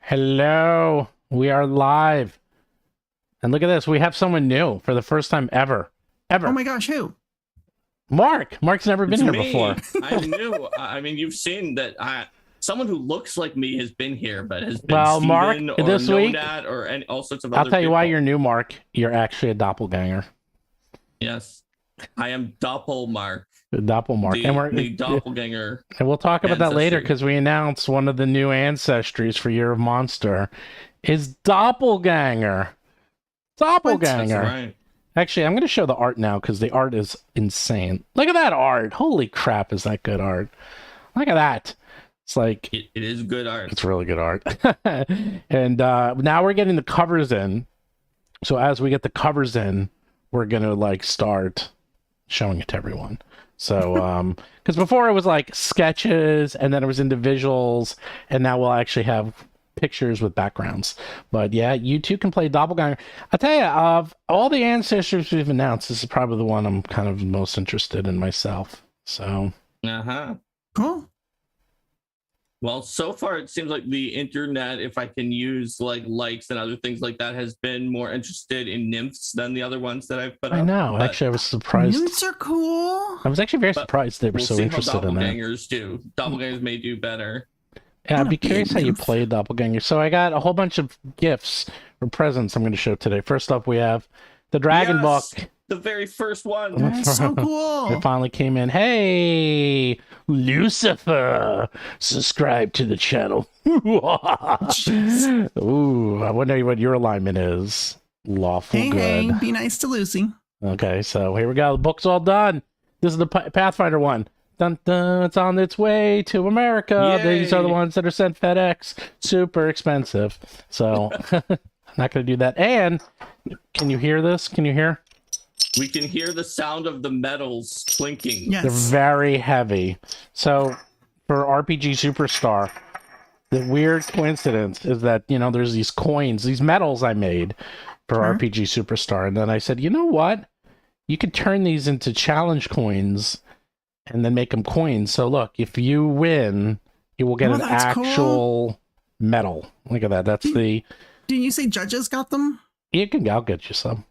Hello, we are live. And look at this, we have someone new for the first time ever. Oh my gosh, who? Mark! Mark's never been It's here me. before. I'm new. I mean, you've seen that someone who looks like me has been here, but has been Well, Steven Mark, or this known week, at or all sorts of I'll other tell you why people. you're new, Mark. You're actually a doppelganger. Yes. I am Doppelmark, A doppelmark. the doppelganger. And we'll talk about that later ancestry. because we announced one of the new ancestries for Year of Monster is Doppelganger. Doppelganger. That's right. Actually, I'm going to show the art now because the art is insane. Look at that art. Holy crap, is that good art. Look at that. It's like... It is good art. It's really good art. And now we're getting the covers in. So as we get the covers in, we're going to like start showing it to everyone. So, because before it was like sketches and then it was individuals, and now we'll actually have pictures with backgrounds. But yeah, you too can play Doppelganger. I'll tell you, of all the ancestors we've announced, this is probably the one I'm kind of most interested in myself. So, Uh-huh. Cool. Well, so far it seems like the internet, if I can use like likes and other things like that, has been more interested in nymphs than the other ones that I've put up. I know. But Actually, I was surprised. Newts are cool. I was actually very But surprised they were we'll so see interested how in that. doppelgangers do. Doppelgangers may do better. Yeah, I'd be Wanna be a curious how you nymph. play Doppelganger. So I got a whole bunch of gifts or presents I'm going to show today. First up, we have the Dragon Yes, Book. the very first one. That's so It cool. finally came in. Hey, Lucifer, subscribe to the channel. Ooh, I wonder what your alignment is. Lawful Hey, good. hey, be nice to Lucy. Okay, so here we go. The book's all done. This is the Pathfinder one. Dun, dun, it's on its way to America. These are the Yay. ones that are sent FedEx. Super expensive. So, not going to do that. And, can you hear this? Can you hear? We can hear the sound of the metals clinking. They're Yes. very heavy. So, for RPG Superstar, the weird coincidence is that, you know, there's these coins, these medals I made for Sure. RPG Superstar. And then I said, you know what? You could turn these into challenge coins and then make them coins. So look, if you win, you will get Oh, an that's actual medal. Look at that. That's the... Didn't you say judges got them? I'll get you some.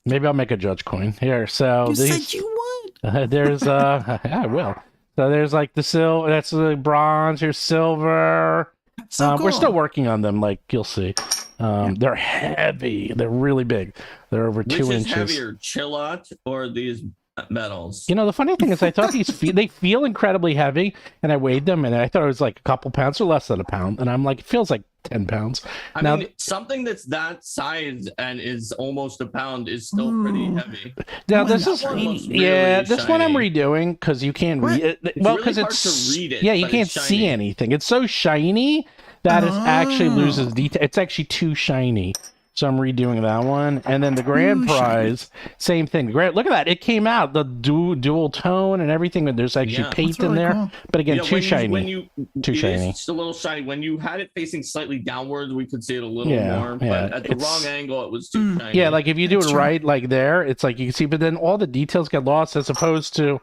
Maybe I'll make a judge coin. Here, so You these... said you would. there's I will. So there's like the silver, that's the bronze, here's silver. So cool. We're still working on them, like you'll see. They're heavy. They're really big. They're over Which 2 is inches. heavier, Chillot or these metals? You know, the funny thing is, I thought they feel incredibly heavy, and I weighed them, and I thought it was like a couple pounds or less than a pound, and I'm like, it feels like 10 pounds. I Now- mean, something that's that size and is almost a pound is still pretty Ooh. heavy. Now Oh, this and is that one looks really this one I'm shiny. redoing because you can't What? read it. It's Well, really because hard it's to read it, yeah, you but can't it's see shiny. anything. It's so shiny that it actually Oh. loses detail. It's actually too shiny. So I'm redoing that one, and then the grand Ooh, shiny. prize, same thing. The grand, look at that! It came out the dual tone and everything. And there's actually Yeah. paint That's in really there, cool. but again, Yeah, too shiny. Too it is shiny. just a little shiny. When you had it facing slightly downwards, we could see it a little Yeah, more. yeah, But at the it's- wrong angle, it was too shiny. Yeah, like if you do That's it true. right, like there, it's like you can see, but then all the details get lost as opposed to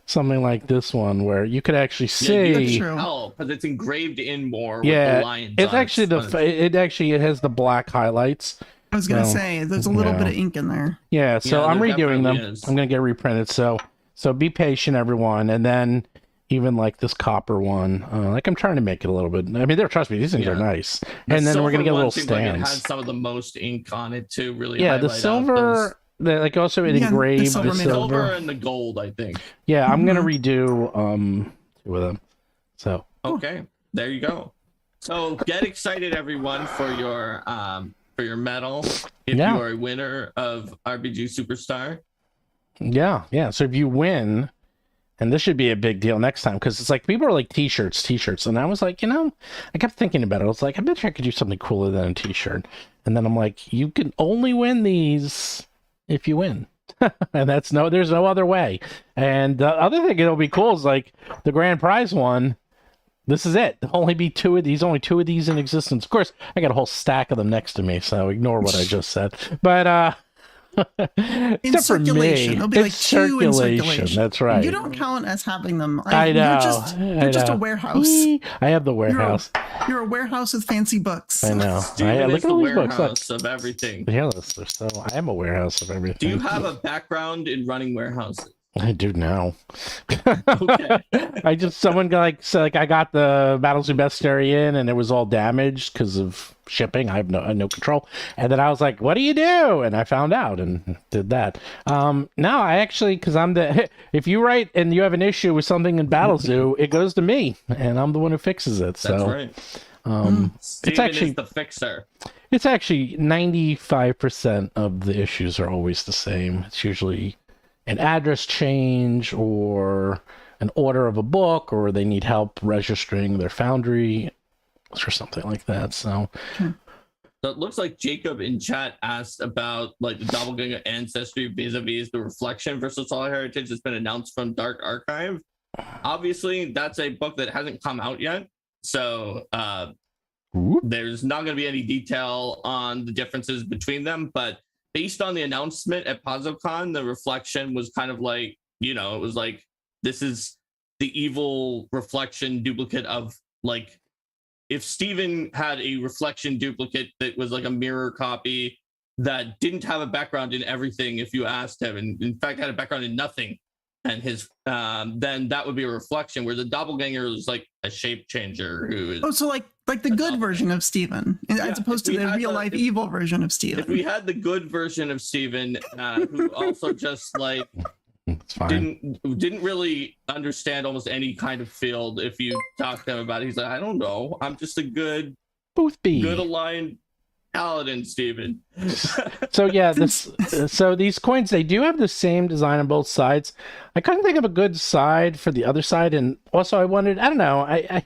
something like this one where you could actually Yeah, you see. can True. tell because it's engraved in more. Yeah, with the lines it's on actually on it has the black highlights. I was gonna Well, say there's a little yeah. bit of ink in there. Yeah, so Yeah, I'm there redoing them. definitely is. I'm gonna get reprinted. So be patient, everyone. And then even like this copper one, like I'm trying to make it a little bit. I mean, trust me, these things are Yeah. nice. The And then we're gonna silver get one little seems like it stands. has some of the most ink on it too. Really, Yeah, the highlight out silver. Like also it Yeah, the engraved silver the those- middle. silver. silver and the gold. I think. Yeah, I'm gonna Mhm. redo 2 of them. So Okay, there you go. So get excited, everyone, for your medal if Yeah. you are a winner of RPG Superstar. yeah. So if you win, and this should be a big deal next time because it's like people are like t-shirts, and I was like, I kept thinking about it. I was like, I bet you I could do something cooler than a t-shirt. And then I'm like, you can only win these if you win. And there's no other way. And the other thing that'll be cool is like the grand prize one. This is it. There'll only be 2 of these. Only 2 of these in existence. Of course, I got a whole stack of them next to me, so ignore what I just said. But Except for circulation. me, There'll be like it's two in circulation. circulation. That's right. You don't count as having them. I know. You're just a warehouse. I have the warehouse. You're a warehouse with fancy books. I know. Steven Look is at the all these books. Look. warehouse of everything. Yeah, so I am a warehouse of everything. Do you have a background in running warehouses? I do now. Okay. Someone got I got the Battlesuit Bestiary in and it was all damaged because of shipping. I have no control. And then I was like, what do you do? And I found out and did that. No, I actually, because if you write and you have an issue with something in Battlesuit, it goes to me and I'm the one who fixes it. That's right. It's actually is the fixer. It's actually 95% of the issues are always the same. It's usually an address change or an order of a book, or they need help registering their foundry or something like that. So it looks like Jacob in chat asked about like the Doppelganger ancestry vis-a-vis the Reflection versus All Heritage that's been announced from Dark Archive. Obviously, that's a book that hasn't come out yet. So there's not going to be any detail on the differences between them, but based on the announcement at PozzoCon, the Reflection was kind of like, it was like, this is the evil Reflection duplicate of, like, if Steven had a Reflection duplicate that was like a mirror copy that didn't have a background in everything, if you asked him, and in fact had a background in nothing, and his then that would be a Reflection, where the Doppelganger is like a shape changer who is so like the good version of Steven, as opposed to the real life evil version of Steven. If we had the good version of Steven, who also just like didn't really understand almost any kind of field, if you talk to him about it, he's like, I don't know, I'm just a good aligned paladin, Steven. So yeah, so these coins, they do have the same design on both sides. I couldn't think of a good side for the other side, and also I wondered, I don't know,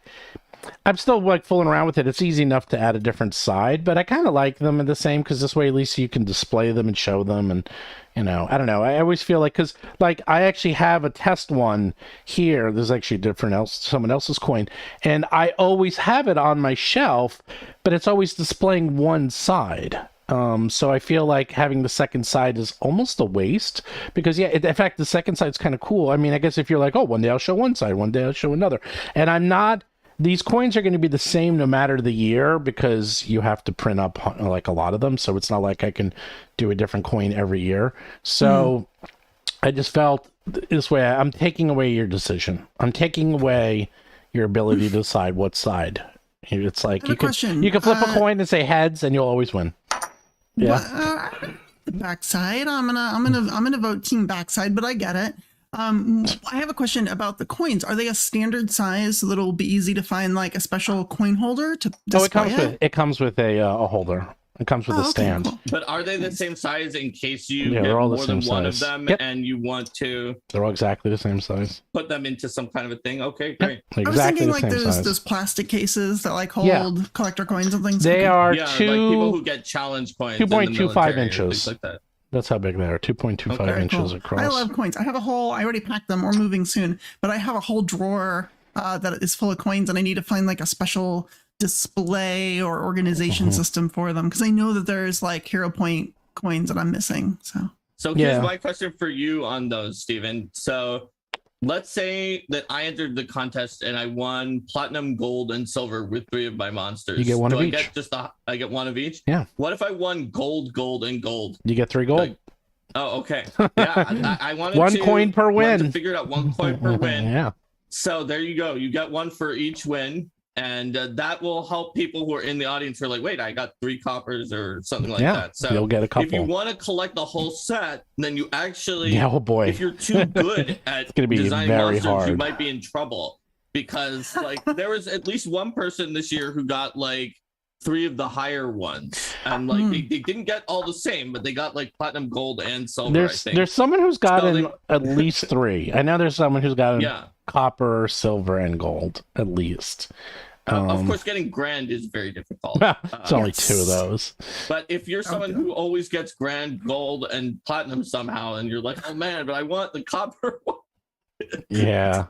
I'm still like fooling around with it. It's easy enough to add a different side, but I kind of like them in the same, because this way at least you can display them and show them. And I don't know, I always feel like, because like I actually have a test one here. There's actually someone else's coin, and I always have it on my shelf, but it's always displaying one side. So I feel like having the second side is almost a waste, because in fact the second side's kind of cool. I mean, I guess if you're like, oh, one day I'll show one side, one day I'll show another, and I'm not. These coins are going to be the same no matter the year, because you have to print up like a lot of them. So it's not like I can do a different coin every year. So I just felt this way. I'm taking away your decision. I'm taking away your ability to decide what side. It's like you can flip a coin and say heads, and you'll always win. Yeah. The backside. I'm gonna vote team backside, but I get it. I have a question about the coins. Are they a standard size so that it'll be easy to find like a special coin holder to display it comes with a holder. It comes with a stand. Cool. But are they the same size in case you get they're all more the than same one size. of them and you want to They're all exactly the same size. put them into some kind of a thing? Okay, great. Exactly I was thinking the like same size. those plastic cases that like hold collector coins and things. They are Yeah, like people who get challenge coins. 2.25 inches. Things like that. That's how big they are. 2.25 inches across. I love coins. I have a whole. I already packed them. We're moving soon, but I have a whole drawer that is full of coins, and I need to find like a special display or organization system for them, because I know that there's like hero point coins that I'm missing. So here's my question for you on those, Steven. So let's say that I entered the contest and I won platinum, gold, and silver with 3 of my monsters. You get one of each. I get one of each? Yeah. What if I won gold, gold, and gold? You get 3 gold. Oh, okay. Yeah, I wanted one coin per win. To figure it out, 1 coin per win. Yeah. So there you go. You get one for each win. And that will help people who are in the audience who are like, wait, I got 3 coppers or something like that. So you'll get a couple. If you want to collect the whole set, then you actually, oh boy, if you're too good at it's gonna be designing very monsters, hard. you might be in trouble, because like there was at least one person this year who got like 3 of the higher ones, and like they didn't get all the same, but they got like platinum, gold, and silver. There's someone who's gotten at least 3. I know there's someone who's gotten copper, silver, and gold at least. Of course, getting grand is very difficult. It's only 2 of those. But if you're someone who always gets grand, gold, and platinum somehow, and you're like, oh man, but I want the copper one. Yeah,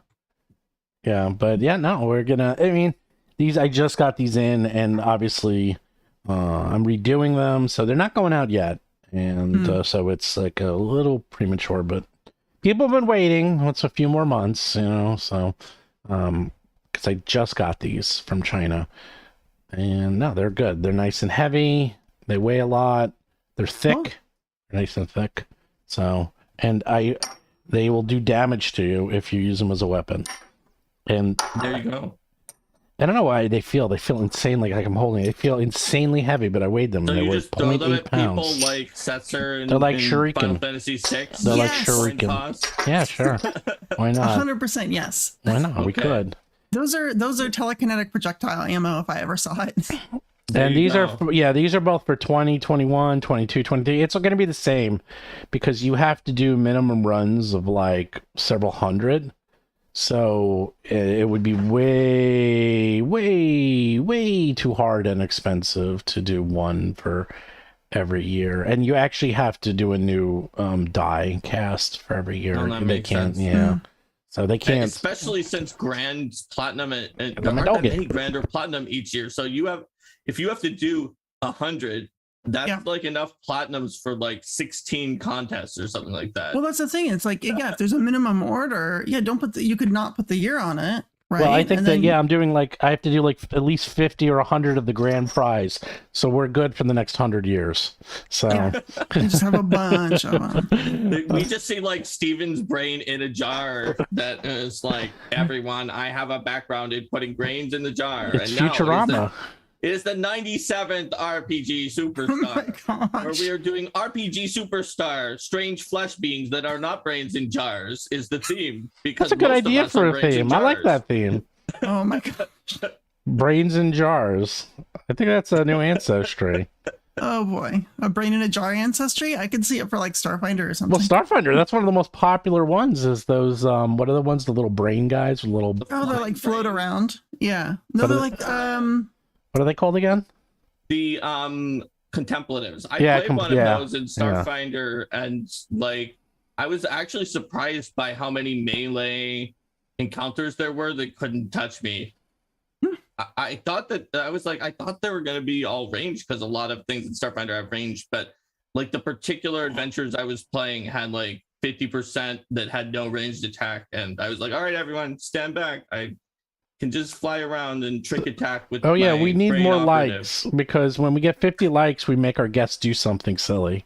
but no, we're gonna. I mean, I just got these in, and obviously, I'm redoing them, so they're not going out yet. and so it's like a little premature, but people have been waiting. It's a few more months, you know, so because I just got these from China, and no, they're good. They're nice and heavy. They weigh a lot. They're thick, nice and thick. So, and they will do damage to you if you use them as a weapon. And there you go. I don't know why they feel insanely like I'm holding it. They feel insanely heavy, but I weighed them. So And they you were just throw them 0.8 at pounds. people like Setzer and They're like in shuriken. Final Fantasy VI. They're like Yes. shuriken. Yeah, sure. Why not? 100% yes. Why not? We Okay. could. Those are telekinetic projectile ammo if I ever saw it. There And you these go. these are both for 20, 21, 22, 23. It's going to be the same because you have to do minimum runs of like several hundred. So it would be way, way, way too hard and expensive to do one for every year. And you actually have to do a new die cast for every year. Oh, that They makes can't, sense. yeah. So they And can't. especially since Grand, Platinum, and there Then aren't don't that get- many Grand or Platinum each year. So if you have to do 100, that's Yeah. like enough Platinums for like 16 contests or something like that. Well, that's the thing. It's like, yeah, if there's a minimum order, you could not put the year on it, right? Well, I think And that, then- yeah, I'm doing like, I have to do like at least 50 or 100 of the grand prize. So we're good for the next 100 years. So, Yeah. You just have a bunch of them. We just see like Steven's brain in a jar that is like, everyone, I have a background in putting grains in the jar. it's now Futurama. It is the 97th RPG Oh my Superstar. Where gosh. we are doing RPG Superstar, strange flesh beings that are not brains in jars is the theme. Because That's a good most of idea us for are a brains in theme. I like jars. that theme. Oh my gosh. Brains in jars. I think that's a new ancestry. Oh boy. A brain in a jar ancestry? I could see it for like Starfinder or something. Well, Starfinder, that's one of the most popular ones is those, what are the ones, the little brain guys with little, Oh, they like float around. Yeah. No, they're like what are they called again? The contemplatives. I Yeah, played one yeah, of those in Starfinder, and like I was actually surprised by how many melee encounters there were that couldn't touch me. I thought that I thought they were gonna be all ranged because a lot of things in Starfinder have range, but like the particular adventures I was playing had like 50% that had no ranged attack, and I was like, all right, everyone, stand back. I can just fly around and trick attack with. Oh, yeah, my we need brain more operative. likes because when we get 50 likes, we make our guests do something silly.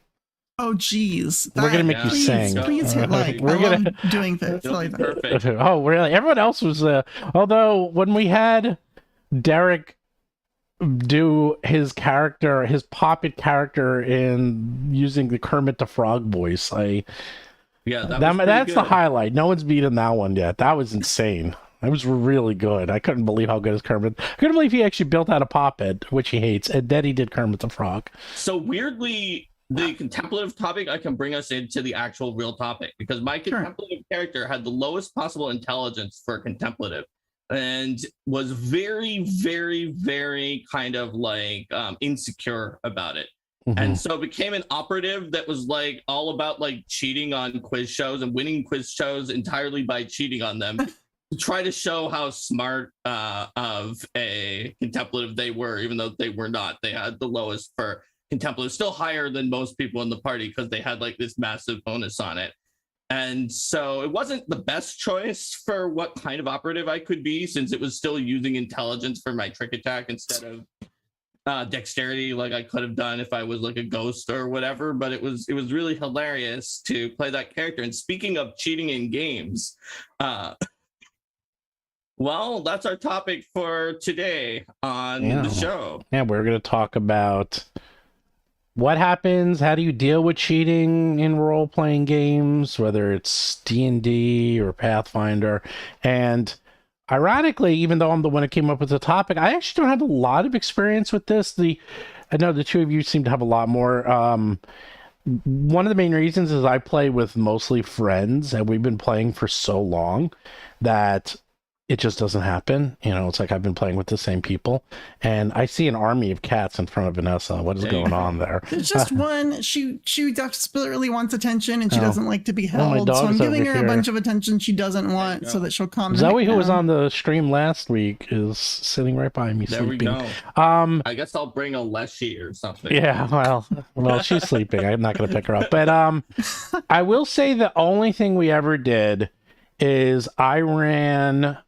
oh geez. We're going to make you please, sing. Please hit like. We're I gonna- love doing It'll silly be things. perfect. Oh, really? Everyone else was, although when we had Derek do his character, his puppet character in using the Kermit the Frog voice, Yeah, that's the highlight. No one's beaten that one yet. That was insane. That was really good. I couldn't believe how good his Kermit. I couldn't believe he actually built out a puppet, which he hates, and then he did Kermit the Frog. So weirdly, the contemplative topic I can bring us into the actual real topic because my Sure. contemplative character had the lowest possible intelligence for contemplative and was very, very, very kind of like insecure about it. Mhm. And so became an operative that was like all about like cheating on quiz shows and winning quiz shows entirely by cheating on them to try to show how smart of a contemplative they were, even though they were not. They had the lowest for contemplative, still higher than most people in the party because they had like this massive bonus on it. And so it wasn't the best choice for what kind of operative I could be, since it was still using intelligence for my trick attack instead of dexterity like I could have done if I was like a ghost or whatever. But it was really hilarious to play that character. And speaking of cheating in games, well, that's our topic for today on Yeah. the show. Yeah, we're going to talk about what happens, how do you deal with cheating in role-playing games, whether it's D&D or Pathfinder. And ironically, even though I'm the one who came up with the topic, I actually don't have a lot of experience with this. I know the two of you seem to have a lot more. One of the main reasons is I play with mostly friends, and we've been playing for so long that it just doesn't happen. You know, it's like I've been playing with the same people, and I see an army of cats in front of Vanessa. What is There you going go. on there? There's just one. She desperately wants attention, and she Oh. doesn't like to be Oh, my held. So I'm dog's giving over her here. a bunch of attention she doesn't want, go. so that she'll calm Zoe, the who heck was down. on the stream last week, is sitting right by me There sleeping. we go. Um, I guess I'll bring a Leshy or something. yeah, well, she's sleeping. I'm not going to pick her up. But I will say the only thing we ever did is I ran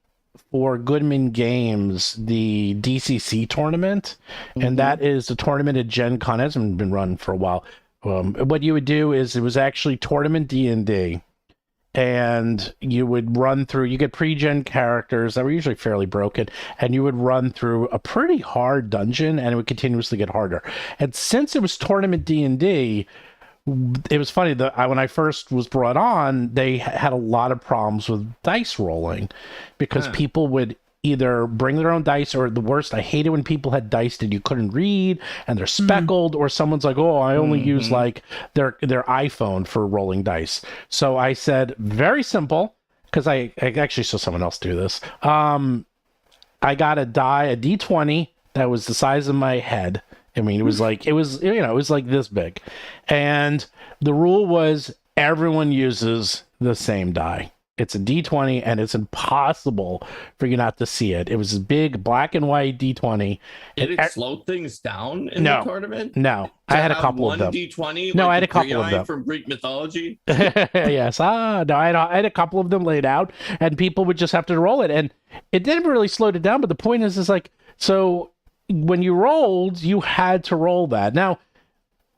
for Goodman Games the DCC tournament, and that is the tournament at Gen Con. It hasn't been run for a while. What you would do is it was actually tournament D&D, and you would run through, you get pre-gen characters that were usually fairly broken, and you would run through a pretty hard dungeon, and it would continuously get harder. And since it was tournament D&D, it was funny that when I first was brought on, they had a lot of problems with dice rolling because people would either bring their own dice, or the worst, I hated when people had dice that you couldn't read and they're speckled, or someone's like, oh, I only use like their iPhone for rolling dice. So I said, very simple, because I actually saw someone else do this. I got a D20 that was the size of my head. I mean, it was like this big. And the rule was everyone uses the same die. It's a D20, and it's impossible for you not to see it. It was a big black and white D20. Did it slow things down in No. the tournament? No, I had a couple of them. D20, No, like I had the a couple of Creon them. from Greek mythology. Yes. No, I had a couple of them laid out, and people would just have to roll it. And it didn't really slow it down, but the point is like, so when you rolled, you had to roll that. Now,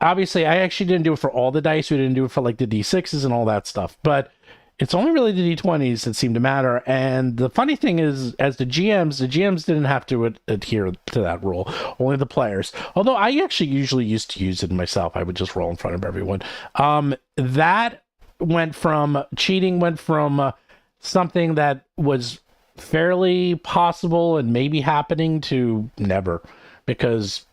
obviously, I actually didn't do it for all the dice. We didn't do it for like the D6s and all that stuff, but it's only really the D20s that seem to matter. And the funny thing is, as the GMs didn't have to adhere to that rule, only the players. Although I actually usually used to use it myself. I would just roll in front of everyone. That cheating went from something that was fairly possible and maybe happening to never, because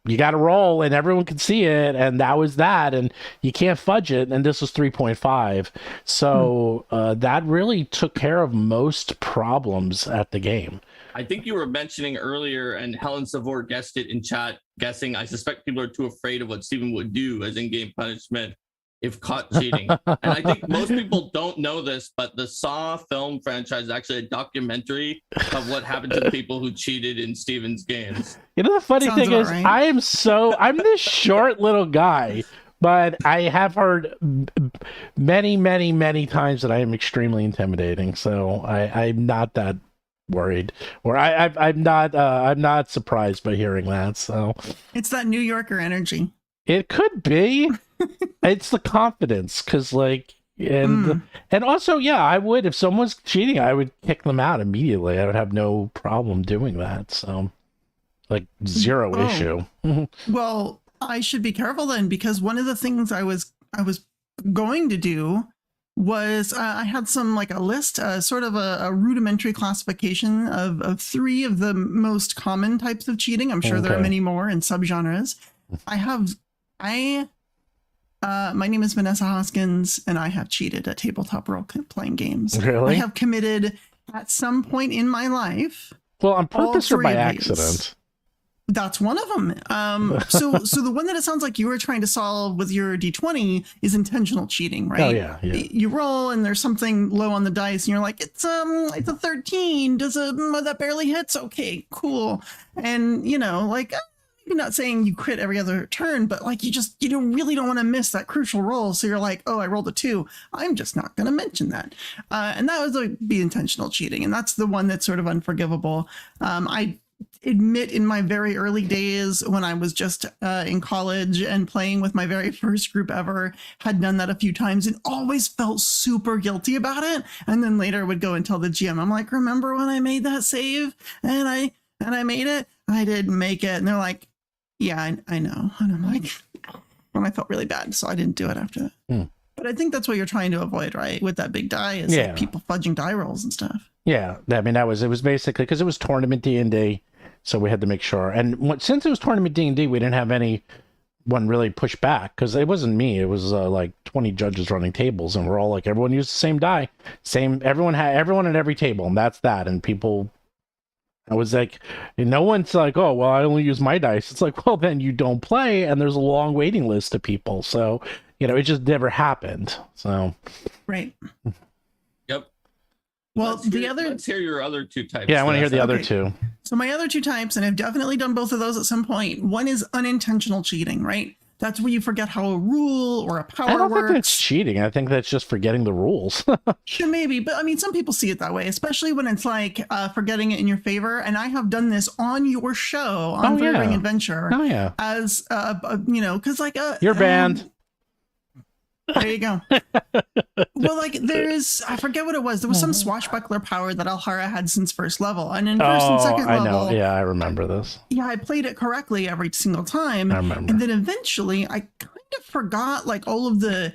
you got to roll and everyone can see it, and that was that, and you can't fudge it. And this was 3.5, so that really took care of most problems at the game. I think you were mentioning earlier, and Helen Savor guessed it in chat, guessing, I suspect people are too afraid of what Steven would do as in-game punishment if caught cheating. And I think most people don't know this, but the Saw film franchise is actually a documentary of what happened to the people who cheated in Steven's games. You know, the funny Sounds thing is, about right. I'm this short little guy, but I have heard many, many, many times that I am extremely intimidating. So I'm not that worried, or I'm not surprised by hearing that. So It's that New Yorker energy. it could be. It's the confidence, because and also, yeah, I would, if someone's cheating, I would kick them out immediately. I would have no problem doing that. So zero issue. Well, I should be careful then, because one of the things I was going to do was I had some a list, sort of a rudimentary classification of 3 of the most common types of cheating. I'm sure there are Okay. many more in subgenres. My name is Vanessa Hoskins, and I have cheated at tabletop role-playing games. Really? I have committed at some point in my life. Well, on purpose or 3 by of these. accident? That's one of them. So the one that it sounds like you were trying to solve with your D20 is intentional cheating, right? Oh, yeah. You roll and there's something low on the dice, and you're like, it's a 13. That barely hits? Okay, cool. And maybe not saying you crit every other turn, but you really don't want to miss that crucial roll. So you're like, oh, I rolled a 2. I'm just not going to mention that. And that would be intentional cheating. And that's the one that's sort of unforgivable. I admit in my very early days, when I was just in college and playing with my very first group ever, had done that a few times and always felt super guilty about it. And then later would go and tell the GM, I'm like, remember when I made that save and I made it? I didn't make it. And they're like, yeah, I know. And I'm like, and I felt really bad, so I didn't do it after that. But I think that's what you're trying to avoid, right? With that big die, is people fudging die rolls and stuff. Yeah, I mean, it was basically because it was tournament D&D, so we had to make sure. And since it was tournament D&D, we didn't have any one really pushed back, because it wasn't me. It was like 20 judges running tables, and we're all like, everyone used the same die, everyone at every table, and that's that. And people, I was like, no one's like, oh well, I only use my dice. It's like, well, then you don't play, and there's a long waiting list of people. So it just never happened. So Right. Yep. Well, Let's hear your other two types. yeah, I want to hear the other Okay. two. So my other two types, and I've definitely done both of those at some point. One is unintentional cheating, right? That's where you forget how a rule or a power I don't think that's works. cheating. I think that's just forgetting the rules. Sure, maybe, but I mean, some people see it that way, especially when it's like forgetting it in your favor. And I have done this on your show on Third Ring Adventure Oh yeah, as because like you're banned. There you go. Well, like I forget what it was. There was some swashbuckler power that Alhara had since first level, and in first and second I level, know. Yeah, I remember this. yeah, I played it correctly every single time. I remember. And then eventually I kind of forgot like all of the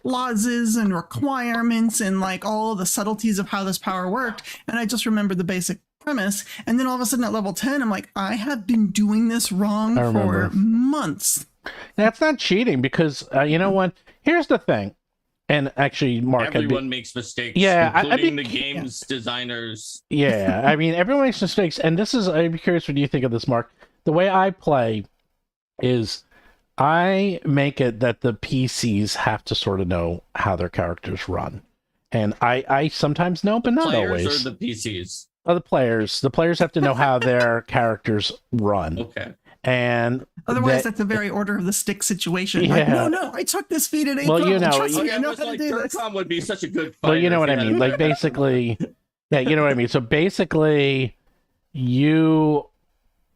clauses and requirements and like all the subtleties of how this power worked. And I just remembered the basic premise. And then all of a sudden at level 10, I'm like, I have been doing this wrong for months. That's not cheating, because you know what? Here's the thing. And actually, Mark, everyone makes mistakes. Yeah, including the game's designers. Yeah, I mean, everyone makes mistakes, and I'd be curious what you think of this, Mark. The way I play is I make it that the PCs have to sort of know how their characters run, and I sometimes know, but not Players always. Or the PCs? The players. The players have to know how their characters run. Okay. And otherwise, that's a very order of the stick situation. Yeah. Like, no, I took this feat at 8th Well, level. Trust me, I know was how to like, do this. Durcom would be such a good fighter. Well, you know what I mean. Like, basically, yeah, you know what I mean. So basically, you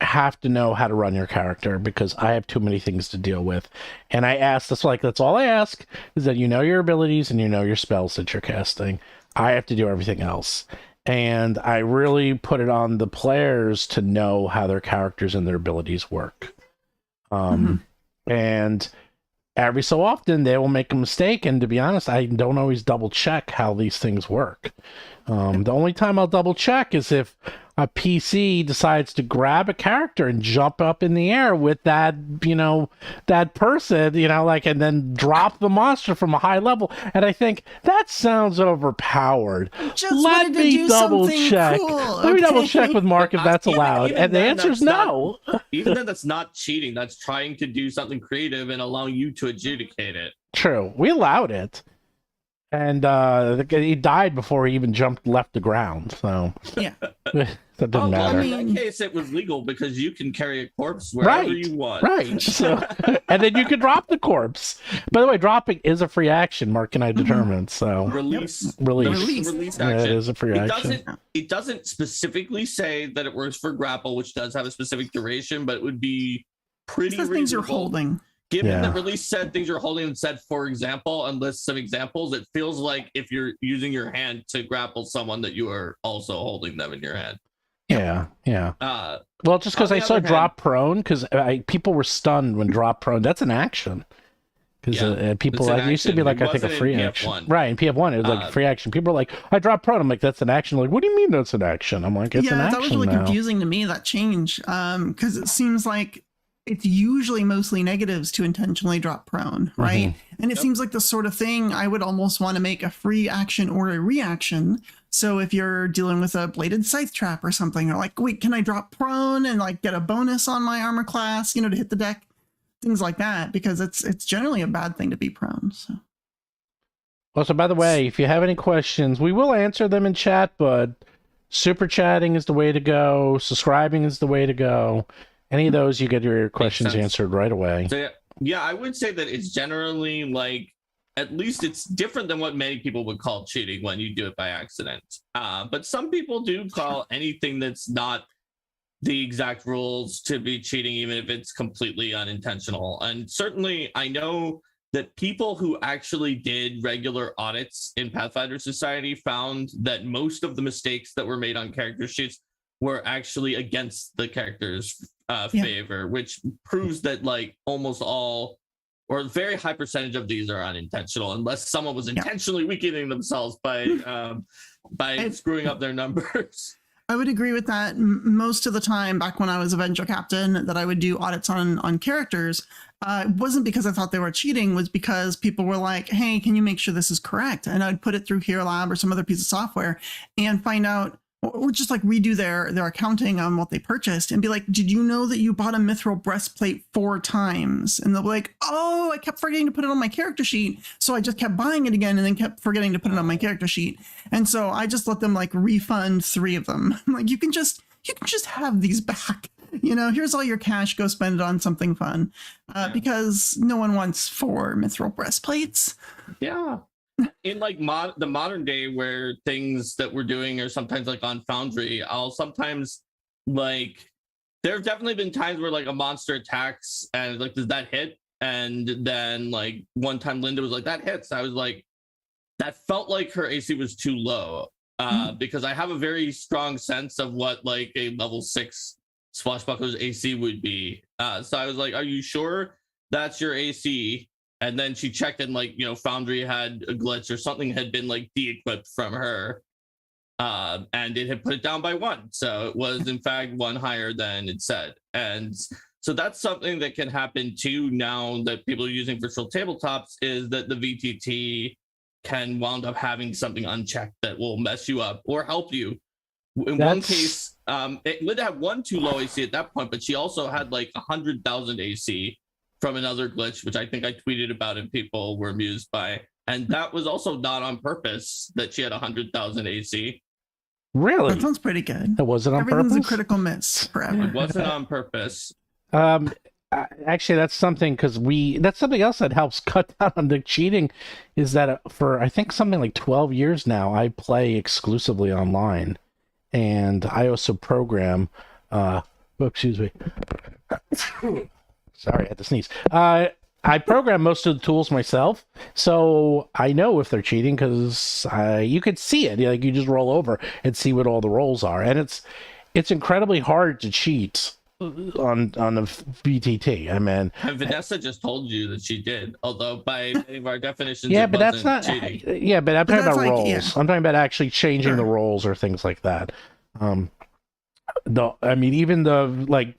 have to know how to run your character, because I have too many things to deal with. And that's all I ask, is that you know your abilities and you know your spells that you're casting. I have to do everything else. And I really put it on the players to know how their characters and their abilities work. And every so often they will make a mistake, and to be honest, I don't always double check how these things work. The only time I'll double check is if a PC decides to grab a character and jump up in the air with that person, and then drop the monster from a high level. And I think that sounds overpowered. Let me double check. Cool, Let me double check with Mark if that's allowed. even And the then, answer is that's no. Even then, that's not cheating. That's trying to do something creative and allowing you to adjudicate it. True. We allowed it. And he died before he even left the ground. So yeah, that didn't matter. In that case, it was legal because you can carry a corpse wherever you want. Right. So, and then you can drop the corpse. By the way, dropping is a free action, Mark and I determined. So Release release action. Yeah, it is a free action. It doesn't specifically say that it works for grapple, which does have a specific duration, but it would be pretty the things you're holding. Given that release said things you're holding and said, for example, and lists some examples, it feels like if you're using your hand to grapple someone, that you are also holding them in your hand. Yeah. Well, just because I saw drop prone, because people were stunned when drop prone. That's an action. Because people, it used to be like, I think, a free action. Right, in PF1, it was like a free action. People are like, I drop prone. I'm like, that's an action. Like, what do you mean that's an action? I'm like, it's an action. That was really now. confusing to me, that change. Because it seems like it's usually mostly negatives to intentionally drop prone, right? And it seems like the sort of thing I would almost want to make a free action or a reaction. So if you're dealing with a bladed scythe trap or something, or like, wait, can I drop prone and like get a bonus on my armor class, to hit the deck? Things like that, because it's generally a bad thing to be prone. So. Well, so by the way, if you have any questions, we will answer them in chat, but super chatting is the way to go. Subscribing is the way to go. Any of those, you get your questions answered right away. So, yeah, I would say that it's generally like, at least it's different than what many people would call cheating when you do it by accident. But some people do call anything that's not the exact rules to be cheating, even if it's completely unintentional. And certainly I know that people who actually did regular audits in Pathfinder Society found that most of the mistakes that were made on character sheets were actually against the character's favor, which proves that like almost all or a very high percentage of these are unintentional, unless someone was intentionally weakening themselves by screwing up their numbers. I would agree with that. Most of the time, back when I was Avenger Captain, that I would do audits on characters, it wasn't because I thought they were cheating, was because people were like, hey, can you make sure this is correct? And I'd put it through Hero Lab or some other piece of software and find out, or just like redo their accounting on what they purchased and be like, did you know that you bought a mithril breastplate 4 times? And they'll be like, oh, I kept forgetting to put it on my character sheet. So I just kept buying it again and then kept forgetting to put it on my character sheet. And so I just let them like refund 3 of them. I'm like, you can just have these back. You know, here's all your cash, go spend it on something fun. Because no one wants 4 mithril breastplates. Yeah. In like the modern day where things that we're doing are sometimes like on Foundry, I'll sometimes like, there have definitely been times where like a monster attacks and like, does that hit? And then like one time Linda was like, that hits. I was like, that felt like her AC was too low because I have a very strong sense of what like a level 6 Swashbuckler's AC would be. So I was like, are you sure that's your AC? And then she checked and like, you know, Foundry had a glitch or something had been like de-equipped from her. And it had put it down by 1. So it was in fact 1 higher than it said. And so that's something that can happen too now that people are using virtual tabletops, is that the VTT can wound up having something unchecked that will mess you up or help you. In one case, Linda had 1 too low AC at that point, but she also had like 100,000 AC from another glitch, which I think I tweeted about and people were amused by. And that was also not on purpose that she had 100,000 AC. Really? That sounds pretty good. It wasn't on Everything's purpose? a critical miss forever. It wasn't on purpose. Actually, that's something, because that's something else that helps cut down on the cheating, is that for I think something like 12 years now, I play exclusively online. And I also program, excuse me. Sorry, I had to sneeze. I program most of the tools myself, so I know if they're cheating because you could see it. Like, you just roll over and see what all the rolls are, and it's incredibly hard to cheat on the VTT. I mean, and Vanessa just told you that she did, although by any of our definitions, yeah, it but that's not cheating. Yeah, but I'm talking about like, rolls. yeah. I'm talking about actually changing the rolls or things like that. Even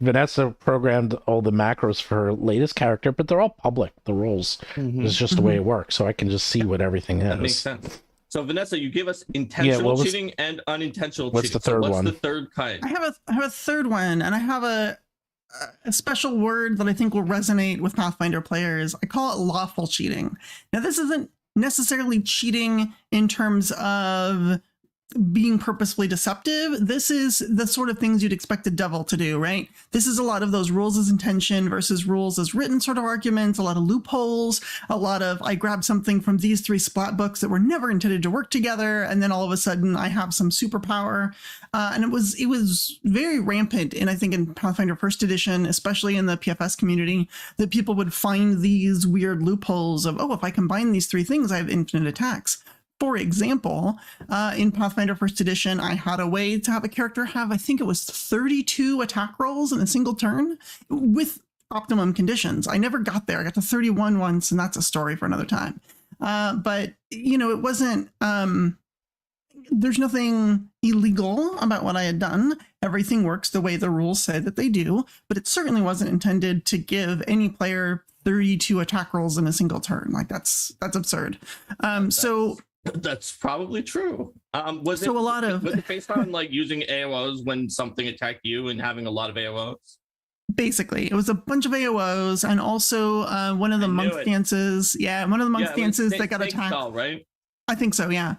Vanessa programmed all the macros for her latest character, but they're all public. The roles is just the way it works, so I can just see what everything is. That makes sense. So Vanessa, you give us intentional cheating and unintentional what's cheating. The third what's one? The third kind? I have a third one, and I have a special word that I think will resonate with Pathfinder players. I call it lawful cheating. Now, this isn't necessarily cheating in terms of being purposefully deceptive. This is the sort of things you'd expect a devil to do, right? This is a lot of those rules as intention versus rules as written sort of arguments, a lot of loopholes, a lot of I grabbed something from these 3 splat books that were never intended to work together, and then all of a sudden I have some superpower. And it was very rampant, and I think in Pathfinder First Edition, especially in the PFS community, that people would find these weird loopholes of, oh, if I combine these 3 things, I have infinite attacks. For example, in Pathfinder First Edition, I had a way to have a character have, I think it was 32 attack rolls in a single turn with optimum conditions. I never got there. I got to 31 once, and that's a story for another time. But, you know, it wasn't, there's nothing illegal about what I had done. Everything works the way the rules say that they do, but it certainly wasn't intended to give any player 32 attack rolls in a single turn. Like, that's absurd. That's probably true. Was it based on like using AOs when something attacked you and having a lot of AOs? Basically, it was a bunch of AOs, and also one of the monk stances. Yeah, one of the monk stances that got attacked. Style, right? I think so. Yeah,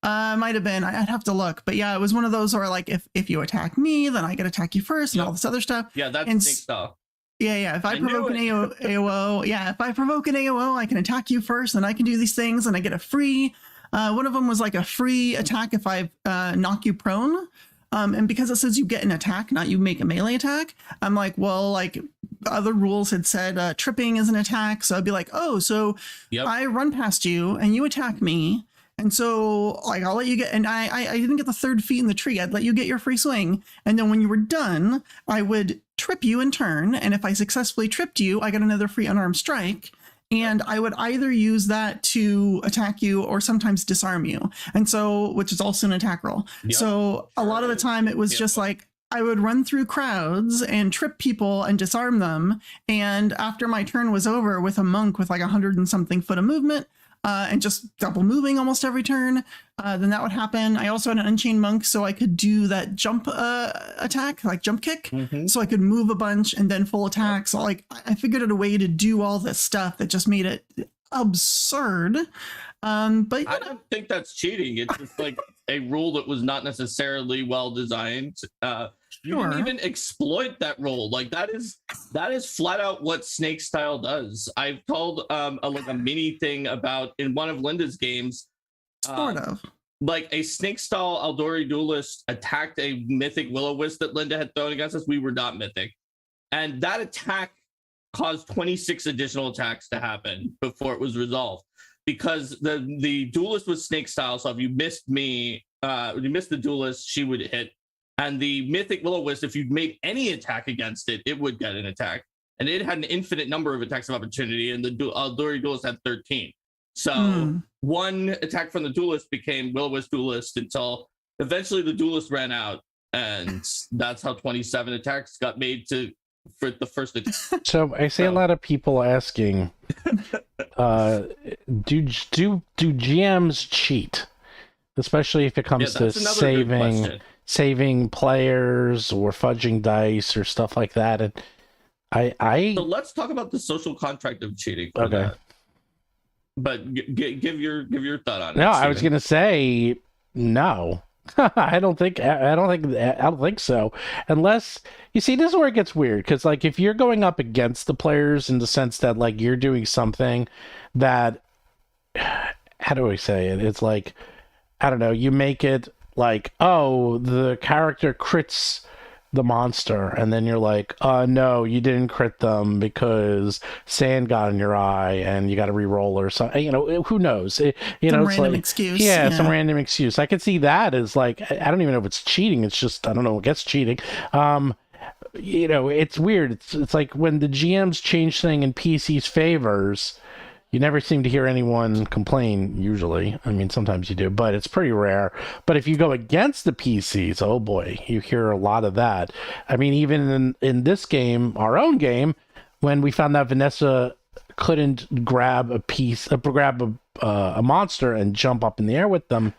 might have been. I'd have to look, but yeah, it was one of those where like if you attack me, then I get to attack you first, and all this other stuff. Yeah, that's snake style. Yeah. If I provoke an AOO, if I provoke an AOO, I can attack you first, and I can do these things, and I get a free. One of them was like a free attack if I knock you prone. And because it says you get an attack, not you make a melee attack, I'm like, well, like other rules had said tripping is an attack. So I'd be like, oh, so I run past you and you attack me. And so like I'll let you get, and I didn't get the 3rd feet in the tree. I'd let you get your free swing. And then when you were done, I would trip you in turn. And if I successfully tripped you, I got another free unarmed strike. And I would either use that to attack you or sometimes disarm you. And so, which is also an attack roll. Yep. So a lot of the time it was just like, I would run through crowds and trip people and disarm them. And after my turn was over with a monk with like 100 and something foot of movement, and just double moving almost every turn, then that would happen. I also had an Unchained Monk, so I could do that jump attack, like jump kick. So I could move a bunch and then full attack. So like I figured out a way to do all this stuff that just made it absurd. But I don't think that's cheating. It's just like a rule that was not necessarily well designed. You didn't even exploit that rule. Like that is flat out what Snake Style does. I've told a mini thing about in one of Linda's games. Sort of. Like a Snake Style Aldori duelist attacked a mythic Will-O-Wisp that Linda had thrown against us. We were not mythic, and that attack caused 26 additional attacks to happen before it was resolved. Because the duelist was Snake Style, so if you missed me, you missed the duelist, she would hit. And the mythic Will-O-Wisp, if you made any attack against it, it would get an attack. And it had an infinite number of attacks of opportunity, and the Aldori duelist had 13. So one attack from the duelist became Will-O-Wisp duelist until eventually the duelist ran out, and that's how 27 attacks got made for the first attack. So I see a lot of people asking, do GMs cheat, especially if it comes to saving players or fudging dice or stuff like that? And so let's talk about the social contract of cheating. Okay, that. But give your thought on it. No, I was gonna say no. I don't think so. Unless you see, this is where it gets weird, because like if you're going up against the players in the sense that like you're doing something that, how do I say it? It's like, I don't know, you make it like, oh, the character crits the monster, and then you're like, no, you didn't crit them because sand got in your eye and you got to re-roll or something. You know, who knows? Some random excuse. Yeah, some random excuse. I could see that as like, I don't even know if it's cheating. It's just, I don't know, it gets cheating. It's weird. It's like when the GMs change thing in PC's favors, you never seem to hear anyone complain, usually. I mean, sometimes you do, but it's pretty rare. But if you go against the PCs, oh boy, you hear a lot of that. I mean, even in this game, our own game, when we found out Vanessa couldn't grab a monster and jump up in the air with them,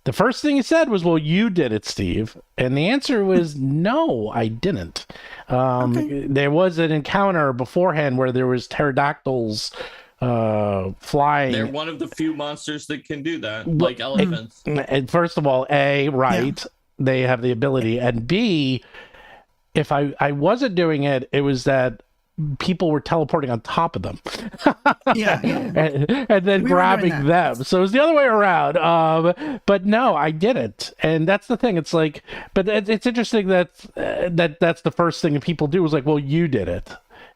the first thing he said was, well, you did it, Steve. And the answer was, no, I didn't. Okay. There was an encounter beforehand where there was pterodactyls flying. They're one of the few monsters that can do that, like elephants. And first of all, A, right, they have the ability, and B, if I wasn't doing it, it was that people were teleporting on top of them. and then grabbing them. So it was the other way around. But no, I didn't. And that's the thing. It's like, but it's interesting that's the first thing people do is like, well, you did it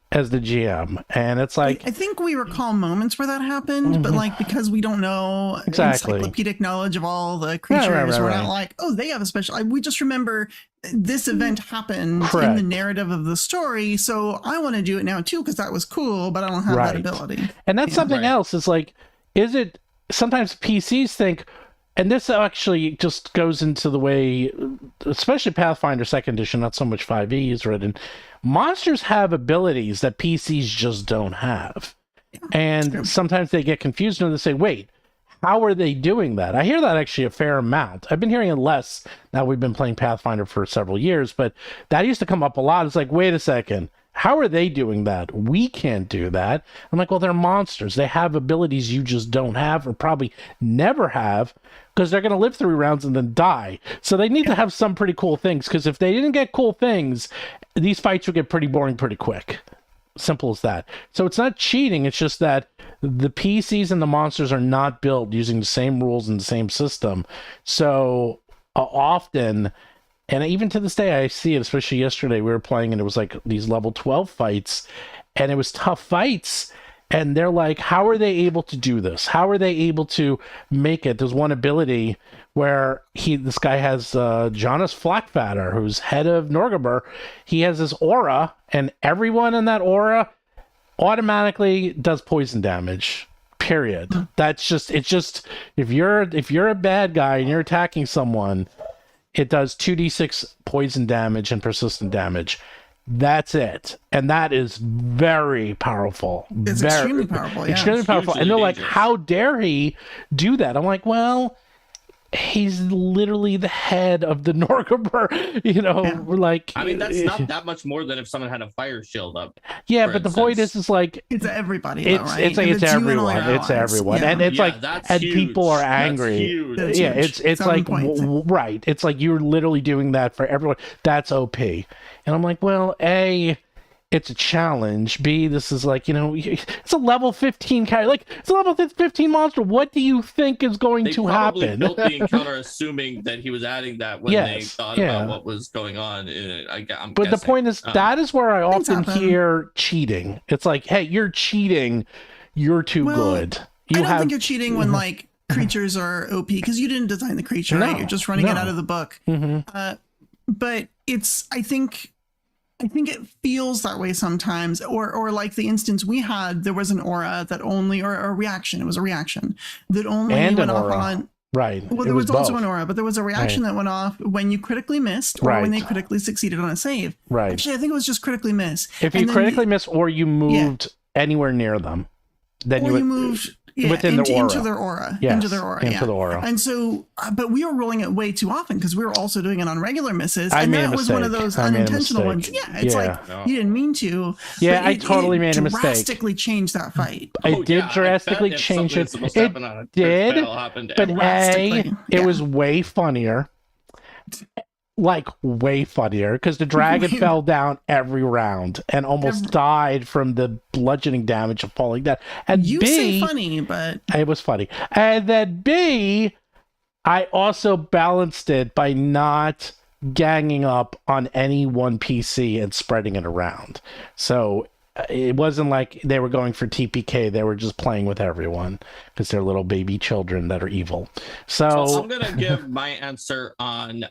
as the GM. And it's like, I think we recall moments where that happened, but like, because we don't know encyclopedic knowledge of all the creatures, we're not like, oh, they have a special, we just remember this event happened in the narrative of the story, so I want to do it now too because that was cool, but I don't have that ability. And that's something else. Is like, is it sometimes PCs think, and this actually just goes into the way, especially Pathfinder 2nd edition, not so much 5e is written, monsters have abilities that PCs just don't have. And sometimes they get confused and they say, wait, how are they doing that? I hear that actually a fair amount. I've been hearing it less now we've been playing Pathfinder for several years, but that used to come up a lot. It's like, wait a second, how are they doing that? We can't do that. I'm like, well, they're monsters. They have abilities you just don't have or probably never have because they're going to live 3 rounds and then die. So they need to have some pretty cool things, because if they didn't get cool things, these fights would get pretty boring pretty quick. Simple as that. So it's not cheating. It's just that the PCs and the monsters are not built using the same rules and the same system. So often, and even to this day, I see it, especially yesterday, we were playing and it was like these level 12 fights, and it was tough fights. And they're like, how are they able to do this? How are they able to make it? There's one ability where this guy has Jonas Flackfatter, who's head of Norgaber. He has this aura, and everyone in that aura automatically does poison damage. Period. It's just if you're a bad guy and you're attacking someone, it does 2d6 poison damage and persistent damage. That's it. And that is very powerful. It's extremely powerful. Yeah. Extremely powerful. And they're like, dangerous. how dare he do that? I'm like, well, he's literally the head of the Norgabur, we're like, I mean, that's not that much more than if someone had a fire shield up. yeah, for but the point instance. is like, It's everybody, though, it's right? it's like If it's you and all everyone. your It's allies. everyone, Yeah. and it's Yeah, like, that's and huge. people are That's angry. huge. That's Yeah, huge. it's Selling like points. right. It's like you're literally doing that for everyone. That's OP, and I'm like, well, A, it's a challenge. B, this is like, it's a level 15 character. Like, it's a level 15 monster. What do you think is going They to probably happen? built the encounter assuming that he was adding that when they Yes, thought yeah. about what was going on in it. I'm But the guessing. point is, that is where I Things often happen. hear cheating. It's like, hey, you're cheating. You're too Well, good. I don't think you're cheating when like creatures are OP because you didn't design the creature, right? No, You're just running it no. out of the book. Mhm. But I think it feels that way sometimes, or like the instance we had, there was an aura that only, or a reaction. It was a reaction that only And went an off aura. on. Right. Well, It there was also both. an aura, but there was a reaction that went off when you critically missed, or when Right. they critically succeeded on a save. Right. Actually, I think it was just critically miss. If you And then critically miss or you moved anywhere near them, then or you you would moved within their aura. into their aura, Yes, into their aura, into the aura. And so, but we were rolling it way too often because we were also doing it on regular misses, I and made a that was one of mistake. those I made a unintentional ones. mistake. Yeah, it's Yeah. like No. you didn't mean to. Yeah, but I totally made a mistake. Drastically changed that fight. I Oh, did yeah, I drastically bet if change something it. that's supposed to It happen on a did, battle happened but drastically, it yeah. was way funnier. Like way funnier because the dragon Way- fell down every round and almost died from the bludgeoning damage of falling down. And You B, say funny, but it was funny. And then B, I also balanced it by not ganging up on any one PC and spreading it around. So it wasn't like they were going for TPK. They were just playing with everyone because they're little baby children that are evil. So So I'm gonna give my answer on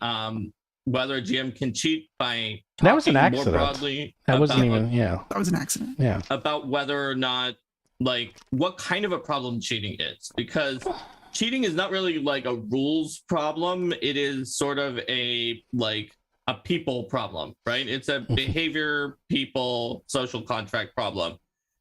whether a GM can cheat by That was an talking more accident. broadly that wasn't about- even, yeah. that was an accident. Yeah. about whether or not, like, what kind of a problem cheating is, because cheating is not really like a rules problem. It is sort of a people problem, right? It's a behavior, people, social contract problem.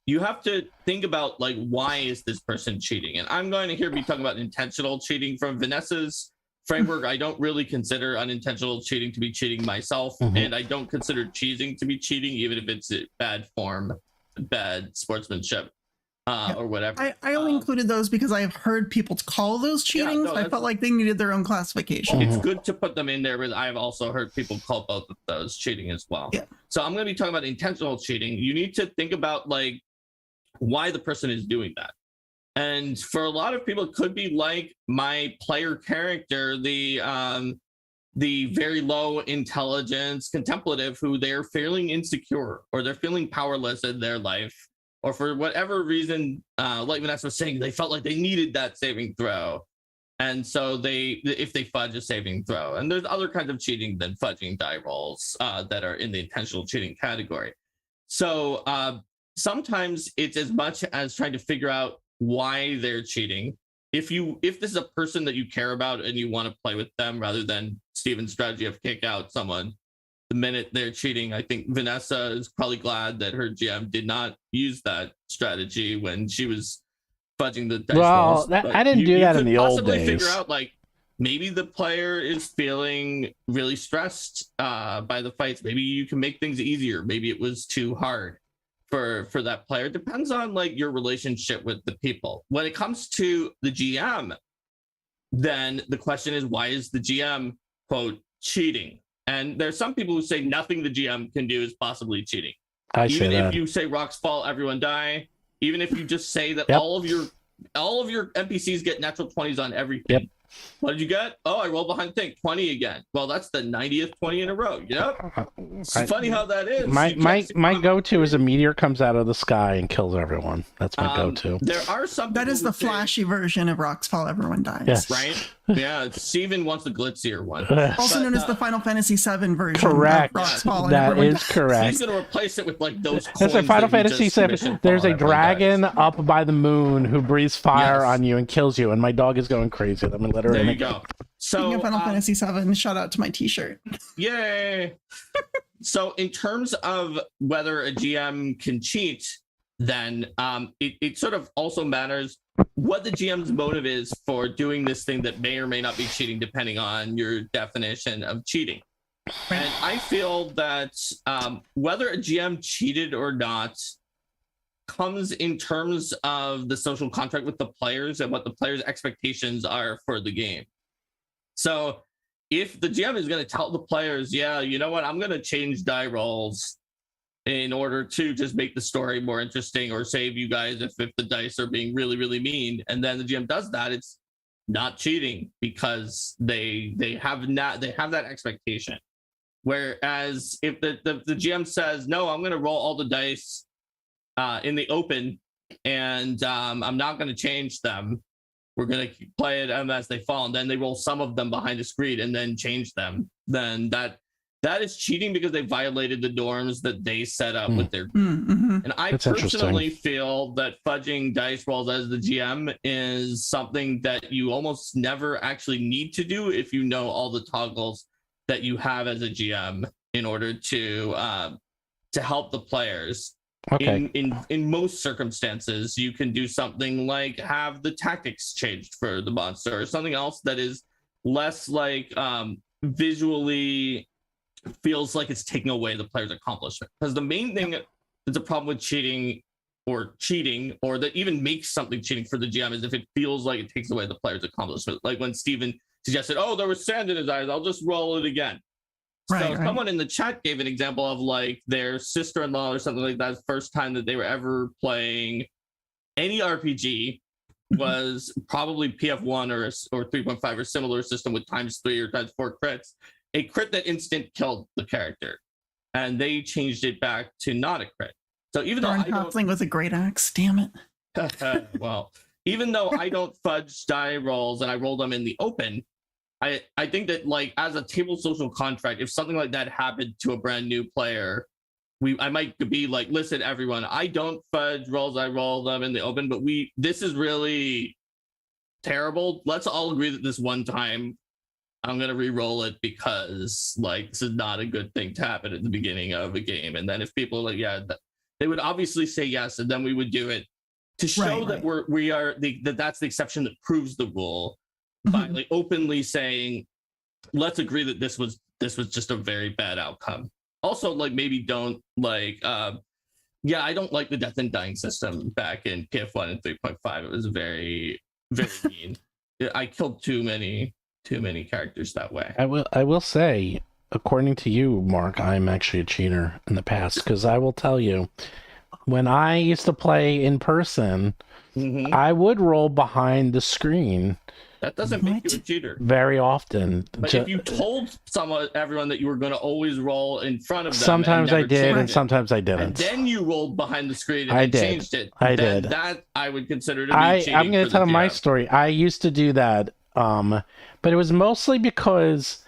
You have to think about, like, why is this person cheating? And I'm going to here be talking about intentional cheating from Vanessa's framework. I don't really consider unintentional cheating to be cheating myself, and I don't consider cheating to be cheating, even if it's bad form, bad sportsmanship, or whatever. I only included those because I have heard people call those cheating. no, I that's- felt like they needed their own classification. It's good to put them in there, but I've also heard people call both of those cheating as well. Yeah. So I'm going to be talking about intentional cheating. You need to think about, like, why the person is doing that. And for a lot of people, it could be like my player character, the very low intelligence contemplative who they're feeling insecure or they're feeling powerless in their life, or for whatever reason, like Vanessa was saying, they felt like they needed that saving throw. And so if they fudge a saving throw, and there's other kinds of cheating than fudging die rolls that are in the intentional cheating category. So sometimes it's as much as trying to figure out why they're cheating. If this is a person that you care about and you want to play with them, rather than Steven's strategy of kick out someone the minute they're cheating, I think Vanessa is probably glad that her GM did not use that strategy when she was fudging the dice Well, rolls. But I didn't do that in could the old possibly days. Figure out, like, maybe the player is feeling really stressed by the fights. Maybe you can make things easier. Maybe it was too hard for that player. It depends on, like, your relationship with the people. When it comes to the GM, then the question is, why is the GM, quote, cheating? And there's some people who say nothing the GM can do is possibly cheating. I say Even if that. you say rocks fall, everyone die. Even if you just say that Yep. all of your NPCs get natural 20s on everything. Yep. What did you get? Oh, I rolled behind the thing. 20 again. Well, that's the 90th 20 in a row. Yep. It's funny how that is. My go-to is a meteor comes out of the sky and kills everyone. That's my go-to. There are some That is the flashy version of Rocks Fall, everyone dies. Yes. right? Yeah, Steven wants the glitzier one. Also known as the Final Fantasy VII version Correct. of Rocks Fall. And That everyone is correct. He's gonna replace it with like those That's coins. a Final that you Fantasy just VII. commissioned There's for a and everyone dragon dies. up by the moon who breathes fire Yes. on you and kills you, and my dog is going crazy. Let me let her There in. you go. Speaking So of Final Fantasy VII, shout out to my t-shirt. yay. So in terms of whether a GM can cheat, then it sort of also matters what the GM's motive is for doing this thing that may or may not be cheating, depending on your definition of cheating. And I feel that whether a GM cheated or not comes in terms of the social contract with the players and what the players' expectations are for the game. So if the GM is going to tell the players, yeah, you know what, I'm going to change die rolls in order to just make the story more interesting or save you guys if the dice are being really, really mean, and then the GM does that, it's not cheating because they have that expectation. Whereas if the GM says, no, I'm going to roll all the dice in the open and I'm not going to change them, we're going to play it as they fall, and then they roll some of them behind the screen and then change them, then that is cheating because they violated the norms that they set up with their And I That's personally feel that fudging dice rolls as the GM is something that you almost never actually need to do if you know all the toggles that you have as a GM in order to help the players. Okay. In most circumstances, you can do something like have the tactics changed for the monster or something else that is less like visually feels like it's taking away the player's accomplishment. Because the main thing that's a problem with cheating or that even makes something cheating for the GM is if it feels like it takes away the player's accomplishment. Like when Steven suggested, oh, there was sand in his eyes, I'll just roll it again. So someone in the chat gave an example of like their sister-in-law or something like that, first time that they were ever playing any RPG was probably PF1 or 3.5 or similar system with ×3 or ×4 crits. A crit that instant killed the character, and they changed it back to not a crit. So even though I don't with a great axe, damn it. well, even though I don't fudge die rolls and I roll them in the open, I think that like as a table social contract, if something like that happened to a brand new player, I might be like, listen, everyone, I don't fudge rolls, I roll them in the open, but this is really terrible. Let's all agree that this one time I'm gonna re-roll it because like this is not a good thing to happen at the beginning of a game. And then if people are like, yeah, they would obviously say yes, and then we would do it to show that that's the exception that proves the rule by like openly saying, let's agree that this was just a very bad outcome. Also, like maybe don't like I don't like the death and dying system back in PF1 and 3.5. It was very, very mean. I killed too many characters that way. I will say, according to you, Mark, I'm actually a cheater in the past, because I will tell you, when I used to play in person, I would roll behind the screen. That doesn't make you a cheater. Very often. But if you told everyone that you were going to always roll in front of them, sometimes I did, and sometimes I didn't. And then you rolled behind the screen and changed it. I did. That I would consider to be cheating. I'm going to tell my story. I used to do that, but it was mostly because